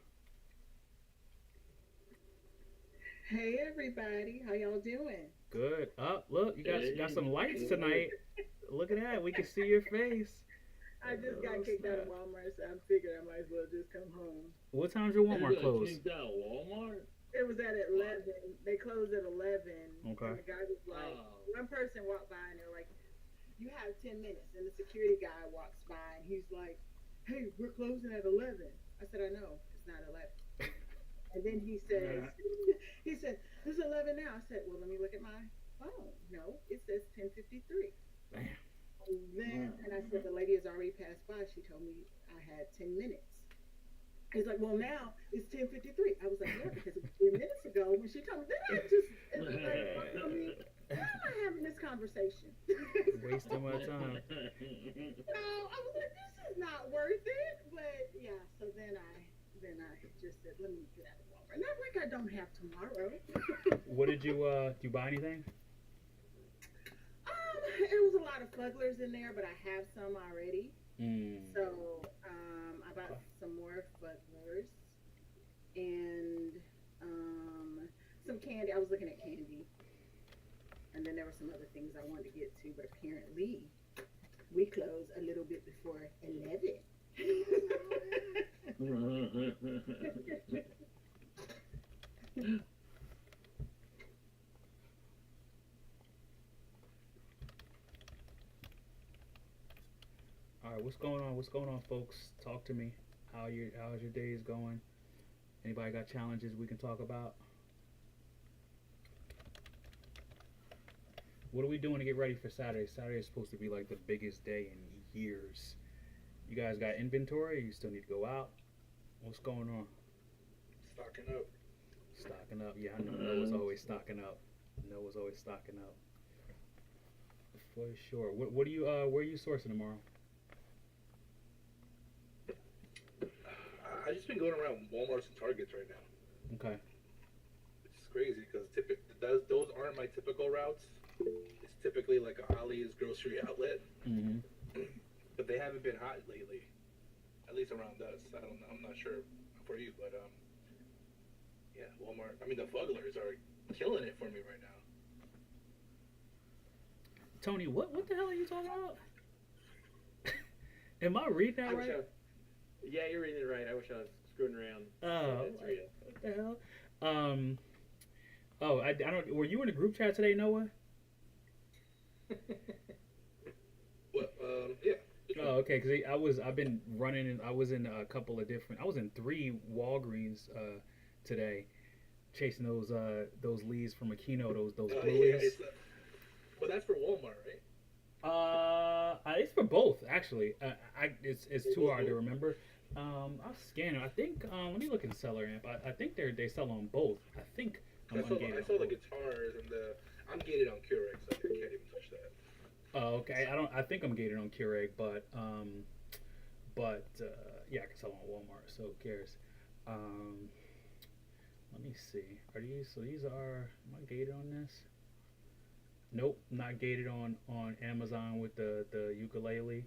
Hey everybody, how y'all doing? Good. Up, look, you got some lights tonight. Look at that. We can see your face. I just got kicked out of Walmart, so I figured I might as well just come home. What time's your Walmart close? Kicked out of Walmart? It was at 11. They closed at 11. Okay. And the guy was like, one person walked by and they were like, "You have 10 minutes." And the security guy walks by and he's like, "Hey, we're closing at 11." I said, "I know, it's not 11." And then he says, he said, "It's 11 now." I said, "Well, let me look at my phone." No, it says 10:53. Damn. And then, and I said, "The lady has already passed by. She told me I had 10 minutes." He's like, "Well, now it's 10:53. I was like, "Yeah, because it was 3 minutes ago when she told me." Then I just, it's like, I mean, why am I having this conversation? Wasting my time. So I was like, this is not worth it. But yeah, so then I just said, let me get out of Walmart. Not like I don't have tomorrow. What did you do you buy anything? It was a lot of fugglers in there, but I have some already. So I bought some more fugglers and some candy. I was looking at candy, and then there were some other things I wanted to get to, but apparently we close a little bit before 11. All right, what's going on? What's going on, folks? Talk to me. How's your days going? Anybody got challenges we can talk about? What are we doing to get ready for Saturday? Saturday is supposed to be like the biggest day in years. You guys got inventory? You still need to go out? What's going on? Stocking up. Stocking up. Yeah, I know. Noah's always stocking up. Noah's always stocking up. For sure. What do you where are you sourcing tomorrow? I just been going around Walmarts and Targets right now. Okay. It's crazy because those aren't my typical routes. It's typically like a Ollie's grocery outlet. Mm-hmm. But they haven't been hot lately, at least around us. I don't know. I'm not sure for you, but yeah, Walmart. I mean, the Fugglers are killing it for me right now. Tony, what the hell are you talking about? Am I reading that right? Yeah, you're reading it right. I wish I was screwing around. Oh, what the hell? I don't. Were you in a group chat today, Noah? What? Yeah. Oh, okay. Because I've been running, and I was in a couple of different. I was in 3 Walgreens today, chasing those leads from Aquino, those blueies. Yeah, but that's for Walmart, right? It's for both actually. It's too hard to remember. I'll scan it. I think. Let me look in Seller Amp. I think they sell on both. I think I'm ungated. I saw the guitars and I'm gated on Keurig, so I can't even touch that. Oh, okay. I think I'm gated on Keurig, but yeah, I can sell on Walmart. So who cares? Let me see. Are these? So these are. Am I gated on this? Nope, not gated on Amazon with the ukulele.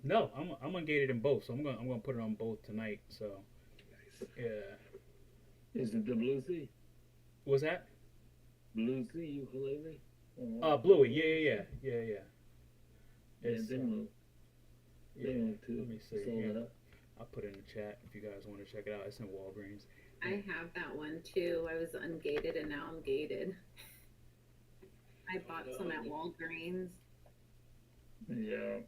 No, I'm ungated in both, so I'm gonna put it on both tonight. So, Nice. yeah. Is it the Blue Sea? What's that? Blue Sea ukulele? Bluey. Yeah. It's, they move. yeah. They move too. Let me see. Sold Yeah. it up. I'll put it in the chat if you guys want to check it out. It's in Walgreens. I have that one too. I was ungated and now I'm gated. I bought some at Walgreens. Yeah.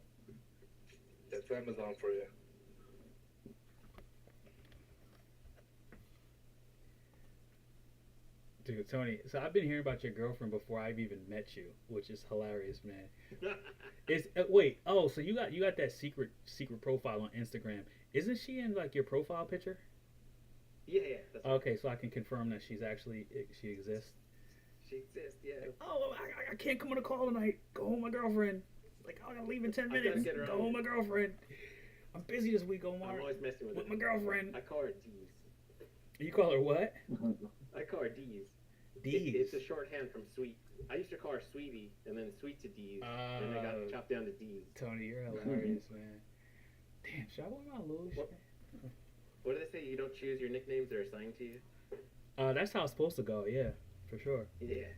That's Amazon for you. Dude, Tony, so I've been hearing about your girlfriend before I've even met you, which is hilarious, man. Wait, so you got that secret profile on Instagram. Isn't she in like your profile picture? Yeah. That's Okay, so I can confirm that she exists. She exists, yeah. Oh, I can't come on a call tonight. Go home, my girlfriend. Like, I'm gonna leave in 10 minutes. get her Go on. home, my girlfriend. I'm busy this week, Omar. I'm always messing with With it. my girlfriend. I call her D's. You call her what? I call her D's. D's. It's a shorthand from sweet. I used to call her Sweetie, and then sweet to D's, and I got chopped down to D's. Tony, you're hilarious, man. Damn, should I wear my Louis? What do they say? You don't choose your nicknames; they're assigned to you. That's how it's supposed to go. Yeah, for sure. Yeah.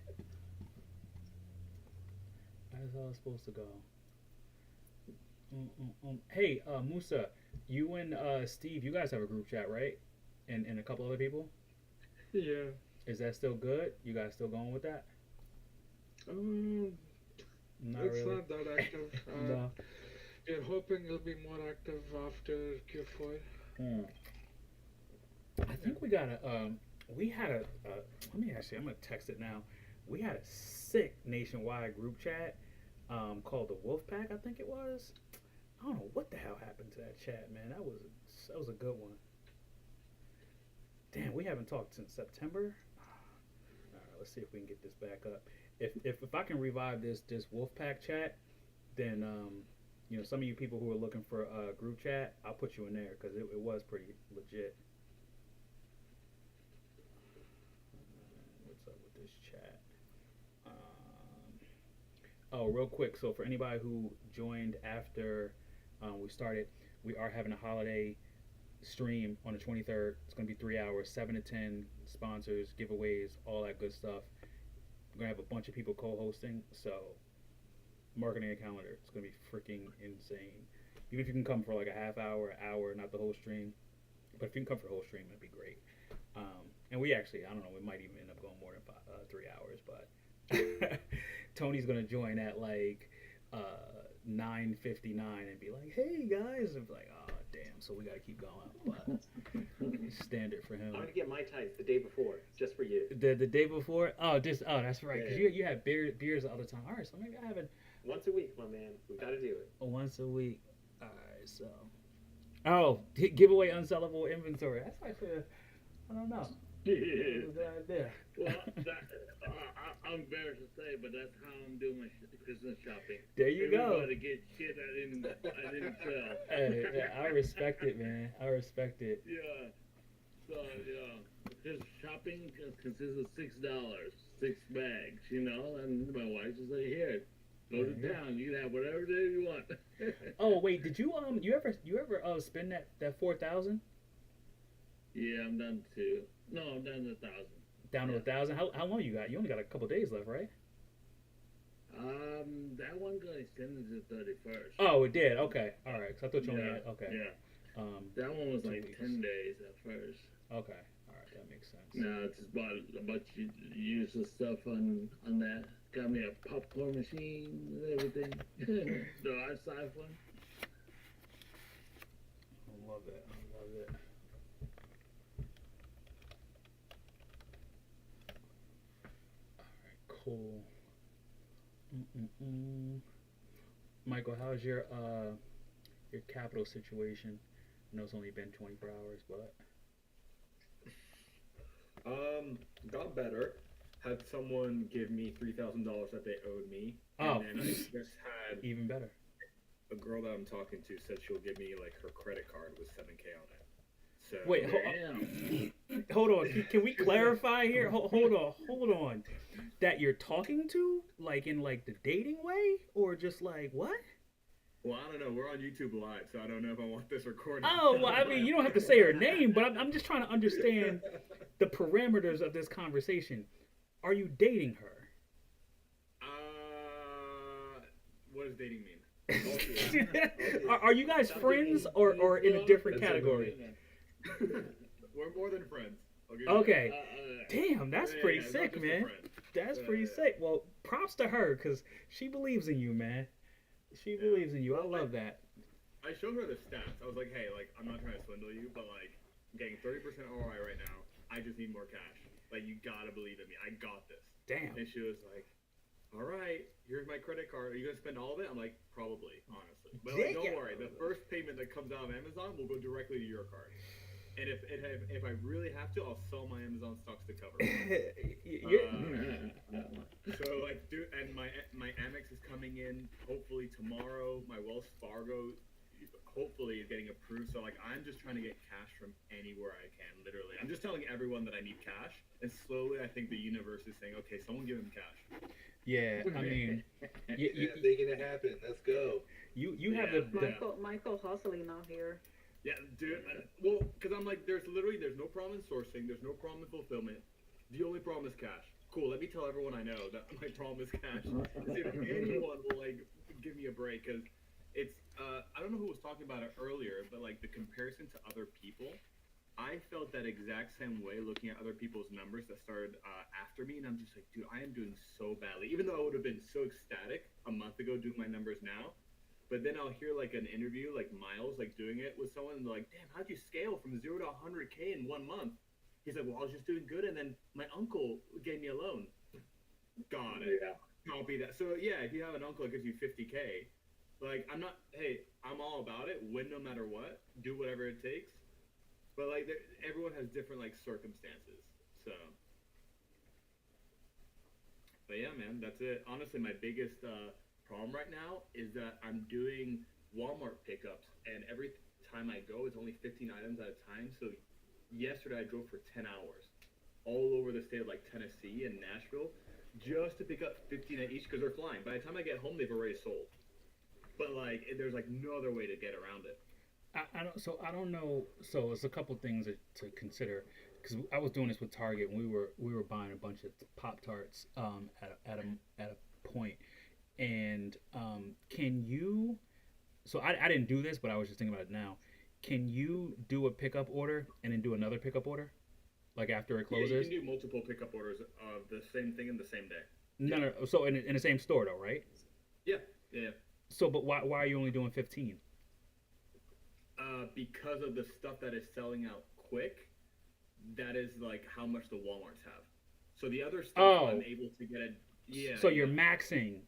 That's how it's supposed to go. Hey, Musa, you and Steve, you guys have a group chat, right? And a couple other people. Yeah. Is that still good? You guys still going with that? Not It's really. not that active. No. We're hoping it'll be more active after Q4. I think we got we had a, let me actually, I'm gonna text it now. We had a sick nationwide group chat, called the Wolfpack, I think it was. I don't know what the hell happened to that chat, man. That was a good one. Damn, we haven't talked since September. All right, let's see if we can get this back up. If I can revive this Wolfpack chat, then some of you people who are looking for a group chat, I'll put you in there because it was pretty legit. What's up with this chat? Real quick. So for anybody who joined after we started, we are having a holiday stream on the 23rd. It's going to be 3 hours, 7 to 10, sponsors, giveaways, all that good stuff. We're going to have a bunch of people co-hosting, so marketing a calendar. It's going to be freaking insane. Even if you can come for like a half hour, not the whole stream. But if you can come for the whole stream, that'd be great. And we actually, I don't know, we might even end up going more than 3 hours, but Tony's going to join at like 9:59 and be like, hey guys, and be like, oh damn, so we got to keep going. But standard for him. I'm gonna get my ties the day before, just for you. The day before? That's right. Because you had beers the other time. All right, so maybe I haven't. Once a week, my man. We gotta do it. Once a week. All right, so. Oh, give away unsellable inventory. That's actually, I don't know. Yeah. That's a good idea. Well, I'm embarrassed to say, but that's how I'm doing my Christmas shopping. There you go. Everybody get shit I didn't sell. Hey, I respect it, man. I respect it. Yeah. So, just shopping consists of $6, 6 bags, and my wife just say, here, go to town. You can have whatever day you want. Oh wait, did you ever spend that 4,000? Yeah, I'm done too. No, I'm down to 1,000. Down to 1,000. How long you got? You only got a couple days left, right? That one got extended to the 31st. Oh, it did. Okay, all right. 'Cause I thought you only had. Okay. Yeah. That one was like 10 days at first. Okay, all right, that makes sense. No, I just bought a bunch of useless stuff on that. Got me a popcorn machine and everything. The ice siphon. I love it. Alright, cool. Michael, how's your capital situation? I know it's only been 24 hours, but got better. Had someone give me $3,000 that they owed me. Oh, and then I just had even better. A girl that I'm talking to said she'll give me like her credit card with $7,000 on it. So Wait, hold on. Can we clarify here? Hold on. That you're talking to, like in like the dating way, or just like what? Well, I don't know. We're on YouTube Live, so I don't know if I want this recorded. Oh, well, I mean, you don't have to say her name, but I'm just trying to understand the parameters of this conversation. Are you dating her? What does dating mean? Are you guys friends or in a different category? We're more than friends. Okay. Damn, that's pretty sick, man. That's pretty sick. Well, props to her, because she believes in you, man. She believes in you. I love that. I showed her the stats. I was like, hey, like, I'm not trying to swindle you, but like, I'm getting 30% ROI right now. I just need more cash. Like, you gotta believe in me. I got this. Damn. And she was like, all right, here's my credit card. Are you gonna spend all of it? I'm like, probably, honestly. But like, don't worry. The first payment that comes out of Amazon will go directly to your card. And if I really have to, I'll sell my Amazon stocks to cover it. So like, dude, and my Amex is coming in hopefully tomorrow. My Wells Fargo hopefully is getting approved. So like I'm just trying to get cash from anywhere I can. Literally, I'm just telling everyone that I need cash, and slowly I think the universe is saying, okay, someone give him cash. Yeah, I mean, Yeah, making it happen. Let's go. you have the Michael hustling out here. Yeah, dude. Well, because I'm like, there's no problem in sourcing. There's no problem in fulfillment. The only problem is cash. Cool. Let me tell everyone I know that my problem is cash. See if anyone will like give me a break, because it's I don't know who was talking about it earlier, but like the comparison to other people, I felt that exact same way looking at other people's numbers that started after me, and I'm just like, dude, I am doing so badly. Even though I would have been so ecstatic a month ago doing my numbers now, but then I'll hear like an interview, like Miles, like doing it with someone, and they're like, damn, how'd you scale from 0 to 100K in 1 month? He's like, well, I was just doing good, and then my uncle gave me a loan. Got it. Yeah. Copy that. So yeah, if you have an uncle that gives you 50K, like I'm all about it. Win no matter what. Do whatever it takes. But like, everyone has different like circumstances. So. But yeah, man, that's it. Honestly, my biggest problem right now is that I'm doing Walmart pickups, and every time I go, it's only 15 items at a time. So yesterday I drove for 10 hours all over the state of like Tennessee and Nashville just to pick up 15 at each, because they're flying. By the time I get home, they've already sold. But like, there's like no other way to get around it. I don't know. So it's a couple things to consider, because I was doing this with Target, and we were buying a bunch of Pop Tarts at a point, and can you? So I didn't do this, but I was just thinking about it now. Can you do a pickup order and then do another pickup order, like after it closes? Yeah, you can do multiple pickup orders of the same thing in the same day. No. So in the same store though, right? Yeah. Yeah. So, but why are you only doing 15? Because of the stuff that is selling out quick, that is like how much the Walmarts have. So the other stuff I'm able to get So you're maxing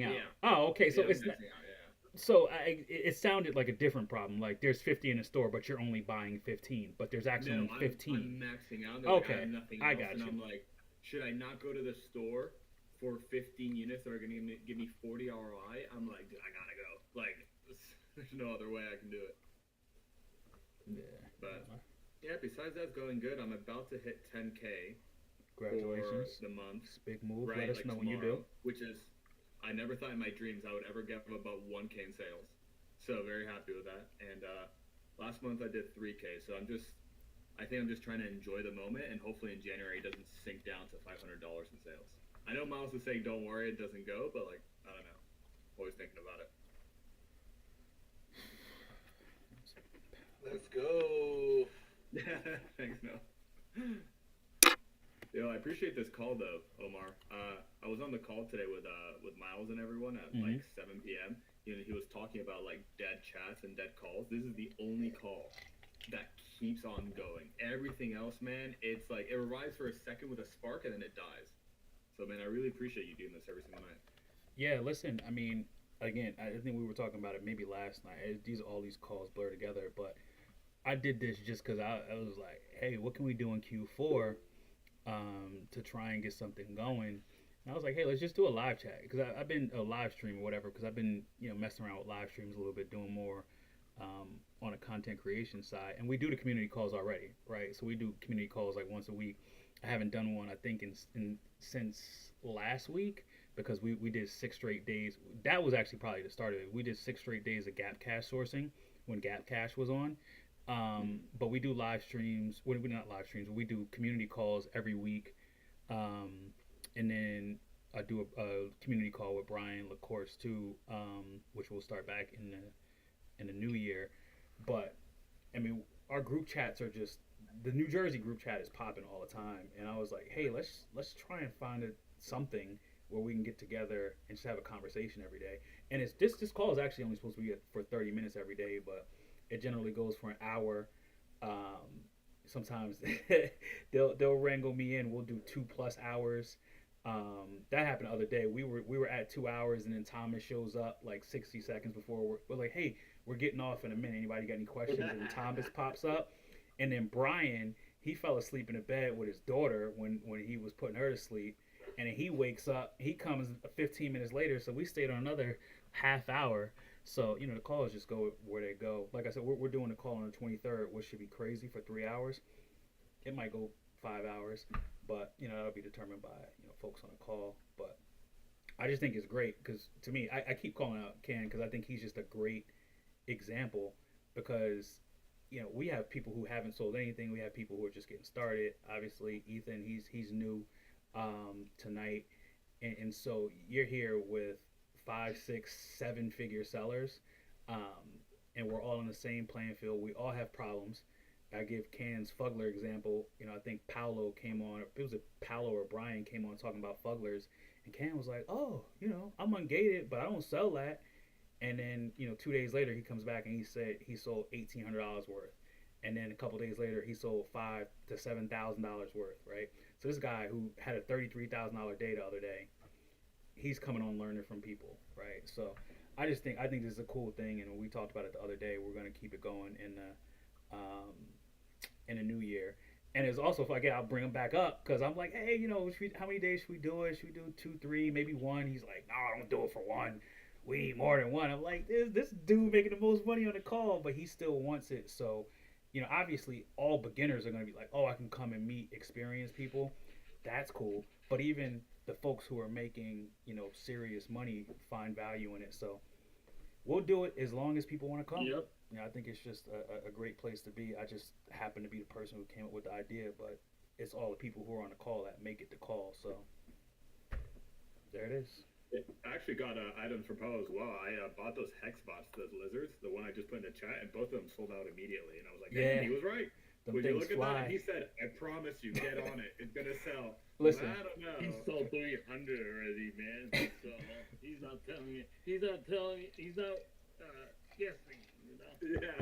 out. Yeah. Oh, okay. So it's maxing out, yeah. So it sounded like a different problem. Like there's 50 in a store, but you're only buying 15. But there's actually only 15. I'm maxing out. Okay. I have nothing I else, got and you. I'm like, should I not go to the store for 15 units that are going to give me 40 ROI? I'm like, dude, I gotta go. Like, there's no other way I can do it. Yeah. But yeah, besides that's going good. I'm about to hit 10K. Congratulations. For the month. It's a big move. Right, Let us know when you do. Which is, I never thought in my dreams I would ever get about 1K in sales. So very happy with that. And last month I did 3K. So I think I'm just trying to enjoy the moment, and hopefully in January it doesn't sink down to $500 in sales. I know Miles is saying don't worry, it doesn't go, but like, I don't know. Always thinking about it. Let's go. Thanks, no. Yo, I appreciate this call though, Omar. I was on the call today with Miles and everyone at like 7 p.m. You know, he was talking about like dead chats and dead calls. This is the only call that keeps on going. Everything else, man, it's like it arrives for a second with a spark and then it dies. So, man, I really appreciate you doing this every single night. Yeah, listen, I mean, again, I think we were talking about it maybe last night. All these calls blur together, but I did this just because I was like, hey, what can we do in Q4 to try and get something going? And I was like, hey, let's just do a live chat, because I've been a live stream or whatever, because I've been messing around with live streams a little bit, doing more on a content creation side, and we do the community calls already, right? So we do community calls like once a week. I haven't done one, I think, since last week, because we did 6 straight days. That was actually probably the start of it. We did 6 straight days of Gap Cash sourcing when Gap Cash was on. But we do live streams. Well, we're not live streams. We do community calls every week. And then I do a community call with Brian LaCourse too, which will start back in the new year. But I mean, our group chats are just, the New Jersey group chat is popping all the time, and I was like, hey, let's try and find something where we can get together and just have a conversation every day. And it's this call is actually only supposed to be for 30 minutes every day, but it generally goes for an hour. Sometimes they'll wrangle me in. We'll do 2+ hours. That happened the other day. We were at 2 hours, and then Thomas shows up like 60 seconds before. We're like, hey, we're getting off in a minute. Anybody got any questions? And Thomas pops up, and then Brian, he fell asleep in the bed with his daughter when he was putting her to sleep, and then he wakes up. He comes 15 minutes later, so we stayed on another half hour. So the calls just go where they go. Like I said, we're doing a call on the 23rd, which should be crazy for 3 hours. It might go 5 hours, but that'll be determined by folks on the call. But I just think it's great because to me, I keep calling out Ken because I think he's just a great example because we have people who haven't sold anything. We have people who are just getting started. Obviously, Ethan, he's new tonight, and so you're here with 5, 6, 7 figure sellers, and we're all in the same playing field. We all have problems. I give Can's Fuggler example. I think Paolo came on. It was a Paolo or Brian came on talking about Fugglers, and Can was like, "Oh, I'm ungated, but I don't sell that." And then 2 days later, he comes back and he said he sold $1,800 worth, and then a couple days later, he sold $5,000 to $7,000 worth. Right. So this guy who had a $33,000 day the other day, he's coming on learning from people. Right. So I think this is a cool thing, and we talked about it the other day. We're gonna keep it going in the new year. And it's also, if I get, I'll bring him back up because I'm like, hey, how many days should we do it? Should we do 2, 3, maybe 1? He's like, no, I don't do it for 1. We need more than 1. I'm like, this dude making the most money on the call, but he still wants it. So, obviously, all beginners are going to be like, oh, I can come and meet experienced people. That's cool. But even the folks who are making, serious money find value in it. So we'll do it as long as people want to come. Yep. I think it's just a great place to be. I just happen to be the person who came up with the idea, but it's all the people who are on the call that make it the call. So there it is. I actually got items from Poe as well. I bought those hex bots, those lizards, the one I just put in the chat, and both of them sold out immediately. And I was like, yeah, he was right. Them When you look fly. at that, he said, I promise you, get on it. It's going to sell. Listen. I don't know. He sold 300 already, man. So he's not telling me. He's not guessing. Yeah.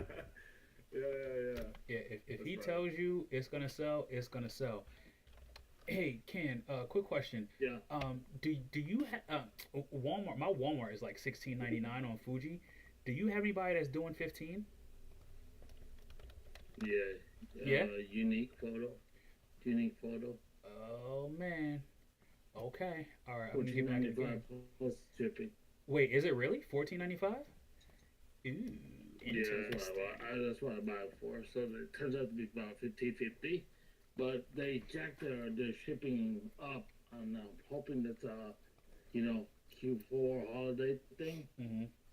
Yeah, if he tells you it's gonna sell, it's gonna sell. Hey Ken, quick question. Yeah. Do you have Walmart? My Walmart is like $16.99 on Fuji. Do you have anybody that's doing 15? Yeah. Yeah. Unique photo. Oh man. Okay. All right. I'm gonna get back to $14.95 plus shipping. Wait, is it really $14.95? Ooh. Yeah, that's what I buy it for. So it turns out to be about $15.50, but they jacked their shipping up, and I'm hoping that's Q4 holiday thing.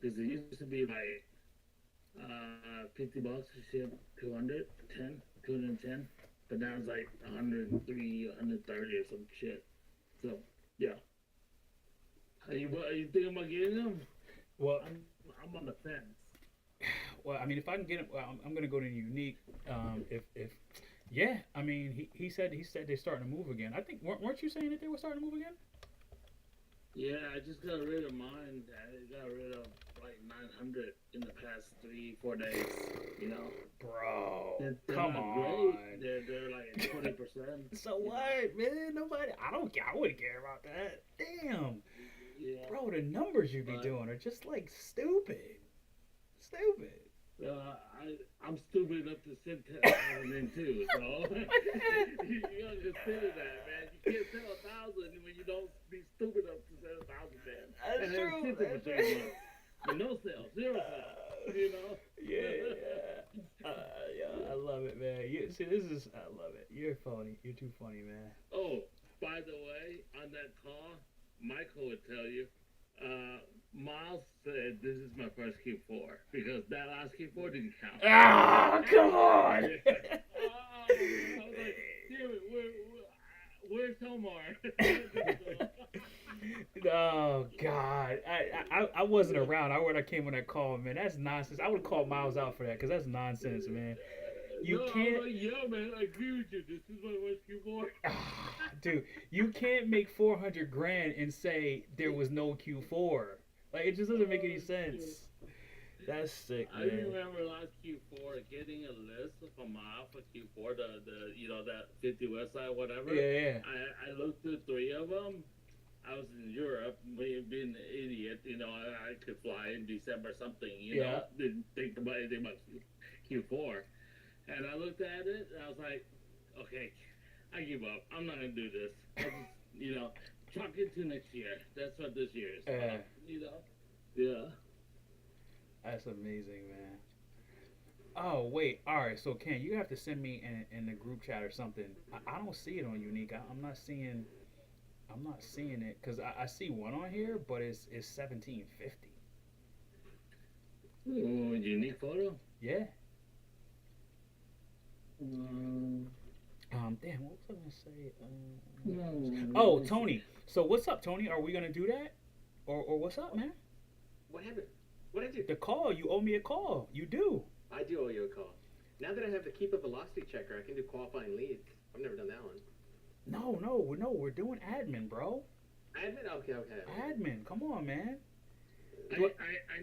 Because it used to be like $50 to ship 210, but now it's like 103, 130 or some shit. So yeah. Are you thinking about getting them? Well, I'm on the fence. Well, I mean, if I can get it, well, I'm gonna go to Unique. Yeah, I mean, he said they're starting to move again. I think weren't you saying that they were starting to move again? Yeah, I just got rid of mine. I got rid of like 900 in the past 3-4 days. Bro, they're come not on. Great. They're like 20%. So what, man? Nobody. I wouldn't care about that. Damn. Yeah. Bro, the numbers you be doing are just like stupid. I'm stupid enough to send 10,000 in too, so you gotta consider that, man. You can't sell 1,000 when you don't be stupid enough to sell 1,000, man. That's true. For 3 months. With no sales, 0 sales. Yeah. I love it, man. I love it. You're funny. You're too funny, man. Oh, by the way, on that call, Michael would tell you, Miles said this is my first Q4 because that last Q4 didn't count. Ah, come on! I was like, damn it, where's Tomar? Oh God, I wasn't around. I would have came on that call, man. That's nonsense. I would call Miles out for that because that's nonsense, man. You can't. Yeah, man, I agree with you. This is my first Q4. Dude, you can't make 400 grand and say there was no Q4. Like, it just doesn't make any sense. That's sick, man. I remember last Q4 getting a list from Mile for Q4, that 50 West Side, whatever. Yeah. I looked through 3 of them. I was in Europe, being an idiot. I could fly in December something. Didn't think about anything about Q4. And I looked at it, and I was like, okay, I give up. I'm not going to do this. I'll just, chalk it to next year. That's what this year is. Yeah. That's amazing, man. Oh wait, all right. So Ken, you have to send me in the group chat or something. I don't see it on Unique. I'm not seeing. I'm not seeing it because I see one on here, but it's 1750. Oh, unique photo. Yeah. Um, Damn. What was I gonna say? Oh, no. Tony. So what's up, Tony? Are we gonna do that, or what's up, man? What happened? What did I do? The call. You owe me a call. You do. I do owe you a call. Now that I have the keep a velocity checker, I can do qualifying leads. I've never done that one. No. We're doing admin, bro. Admin? Okay. Admin. Come on, man. I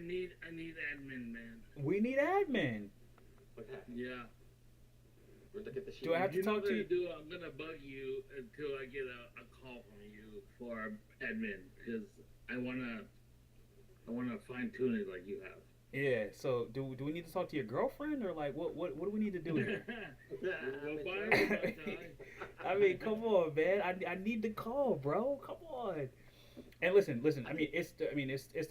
need admin, man. We need admin. What happened? Yeah. We'll look at the sheet. Do I have to You know talk what to I'm you? gonna do? I'm gonna bug you until I get a call from you for admin because I wanna fine tune it like you have. Yeah. So do we need to talk to your girlfriend or like what do we need to do here? We'll buy it about time. I mean, come on, man. I need the call, bro. Come on. And listen. I mean, it's the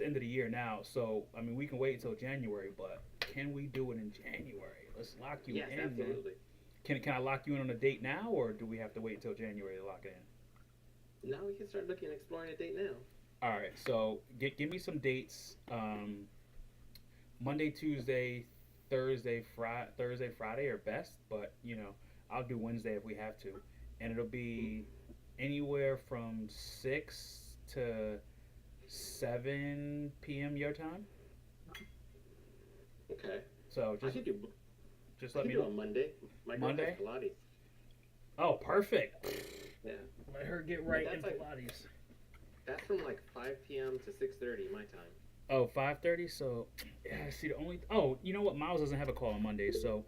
end of the year now, so I mean, we can wait until January. But can we do it in January? Let's lock you Yes, in. Man. absolutely. Can I lock you in on a date now, or do we have to wait until January to lock it in? Now we can start looking and exploring a date now. All right. So give me some dates. Monday, Tuesday, Thursday, Friday are best, but I'll do Wednesday if we have to, and it'll be anywhere from 6 to 7 p.m. your time. Okay. So I could do. just I let could me do know. on Monday. My girl Monday? has Pilates. Oh, perfect. Yeah. Let her get right That's in like- Pilates. That's from like 5 p.m. to 6:30 my time. Oh, 5:30. So yeah. See the only. Oh, you know what? Miles doesn't have a call on Monday, so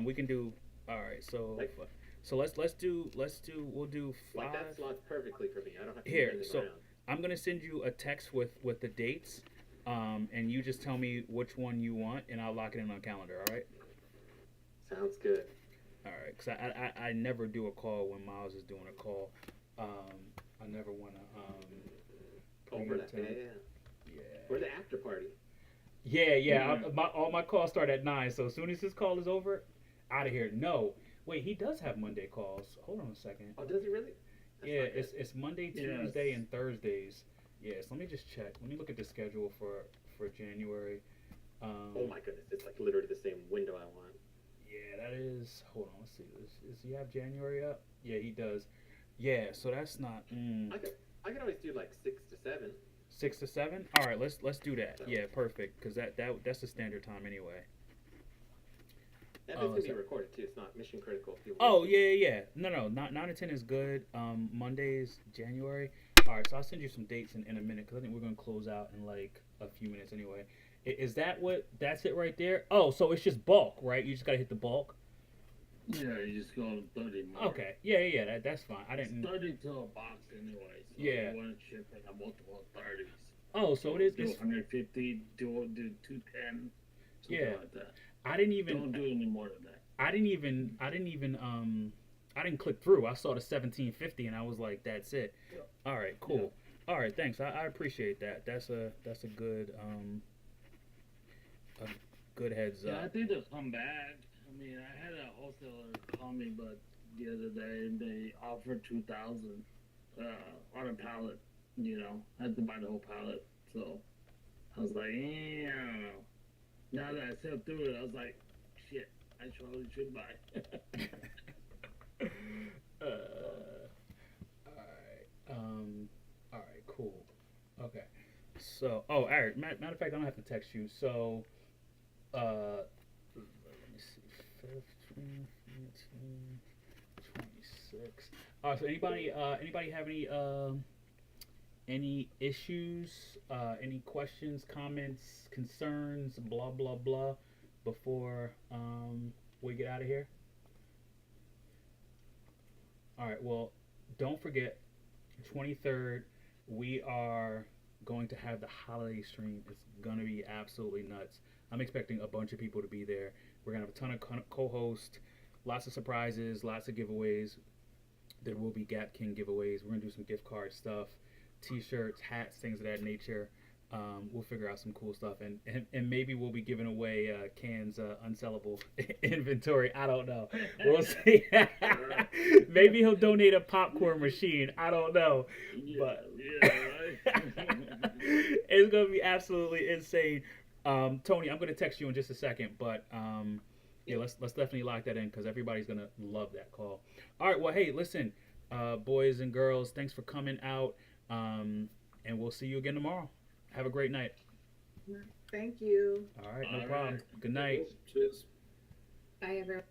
we can do. All right. So Like- let's do. We'll do 5. Like that slots perfectly for me. I don't have to Here, move anything so- around. I'm gonna send you a text with the dates, and you just tell me which one you want, and I'll lock it in my calendar. All right. Sounds good. All right. Cause I never do a call when Miles is doing a call. I never wanna Overlap. time. Yeah. Or the after party. Yeah. All my calls start at 9. So as soon as his call is over, out of here. No. Wait, he does have Monday calls. Hold on a second. Oh, does he really? That's Yeah, not good. it's Monday, Yes. Tuesday, and Thursdays. Yes, let me just check. Let me look at the schedule for January. Oh my goodness, it's like literally the same window I want. Yeah, that is. Hold on, let's see. Does he have January up? Yeah, he does. Yeah, so that's not I could always do like 6 to 7. 6 to 7. All right, let's do that. Yeah, perfect. Because that's the standard time anyway. And Oh, it's gonna is be that- recorded too. It's not mission critical. If you Oh yeah. No, not 9 to 10 is good. Mondays, January. All right, so I'll send you some dates in a minute because I think we're gonna close out in like a few minutes anyway. Is that that's it right there? Oh, so it's just bulk, right? You just gotta hit the bulk. Yeah, you just go 30 more. Okay. Yeah. That's fine. I didn't. 30 to a box anyway. So Yeah. You want to ship like a multiple 30s. Oh, so it is. Do It's, 150, do 210. Something Yeah. like that. I didn't even. Don't do any more than that. I didn't even. I didn't click through. I saw the 1750 and I was like, that's it. Yeah. All right. Cool. All right. Thanks. I appreciate that. That's a good a good heads Yeah, I up. think they'll come back. I mean, I had a wholesaler call me, but the other day they offered 2,000 on a pallet. I had to buy the whole pallet. So I was like, I don't know. Now that I said through it, I was like, shit, I probably should buy. All right. Cool. Okay. So, all right. Matter of fact, I don't have to text you. So, let me see. 15, 18, 26. So anybody have any issues, any questions, comments, concerns, blah blah blah, before we get out of here? All right. Well, don't forget, 23rd, we are going to have the holiday stream. It's gonna be absolutely nuts. I'm expecting a bunch of people to be there. We're gonna have a ton of co-hosts, lots of surprises, lots of giveaways. There will be Gap King giveaways. We're gonna do some gift card stuff, T-shirts, hats, things of that nature. we'll figure out some cool stuff, and maybe we'll be giving away Can's unsellable inventory. I don't know. We'll see. Maybe he'll donate a popcorn machine. I don't know, but it's gonna be absolutely insane. Tony, I'm gonna text you in just a second, but yeah, let's definitely lock that in because everybody's gonna love that call. All right, well, hey, listen, boys and girls, thanks for coming out, and we'll see you again tomorrow. Have a great night. Thank you. All right, no problem. Good night. Cheers. Bye, everyone.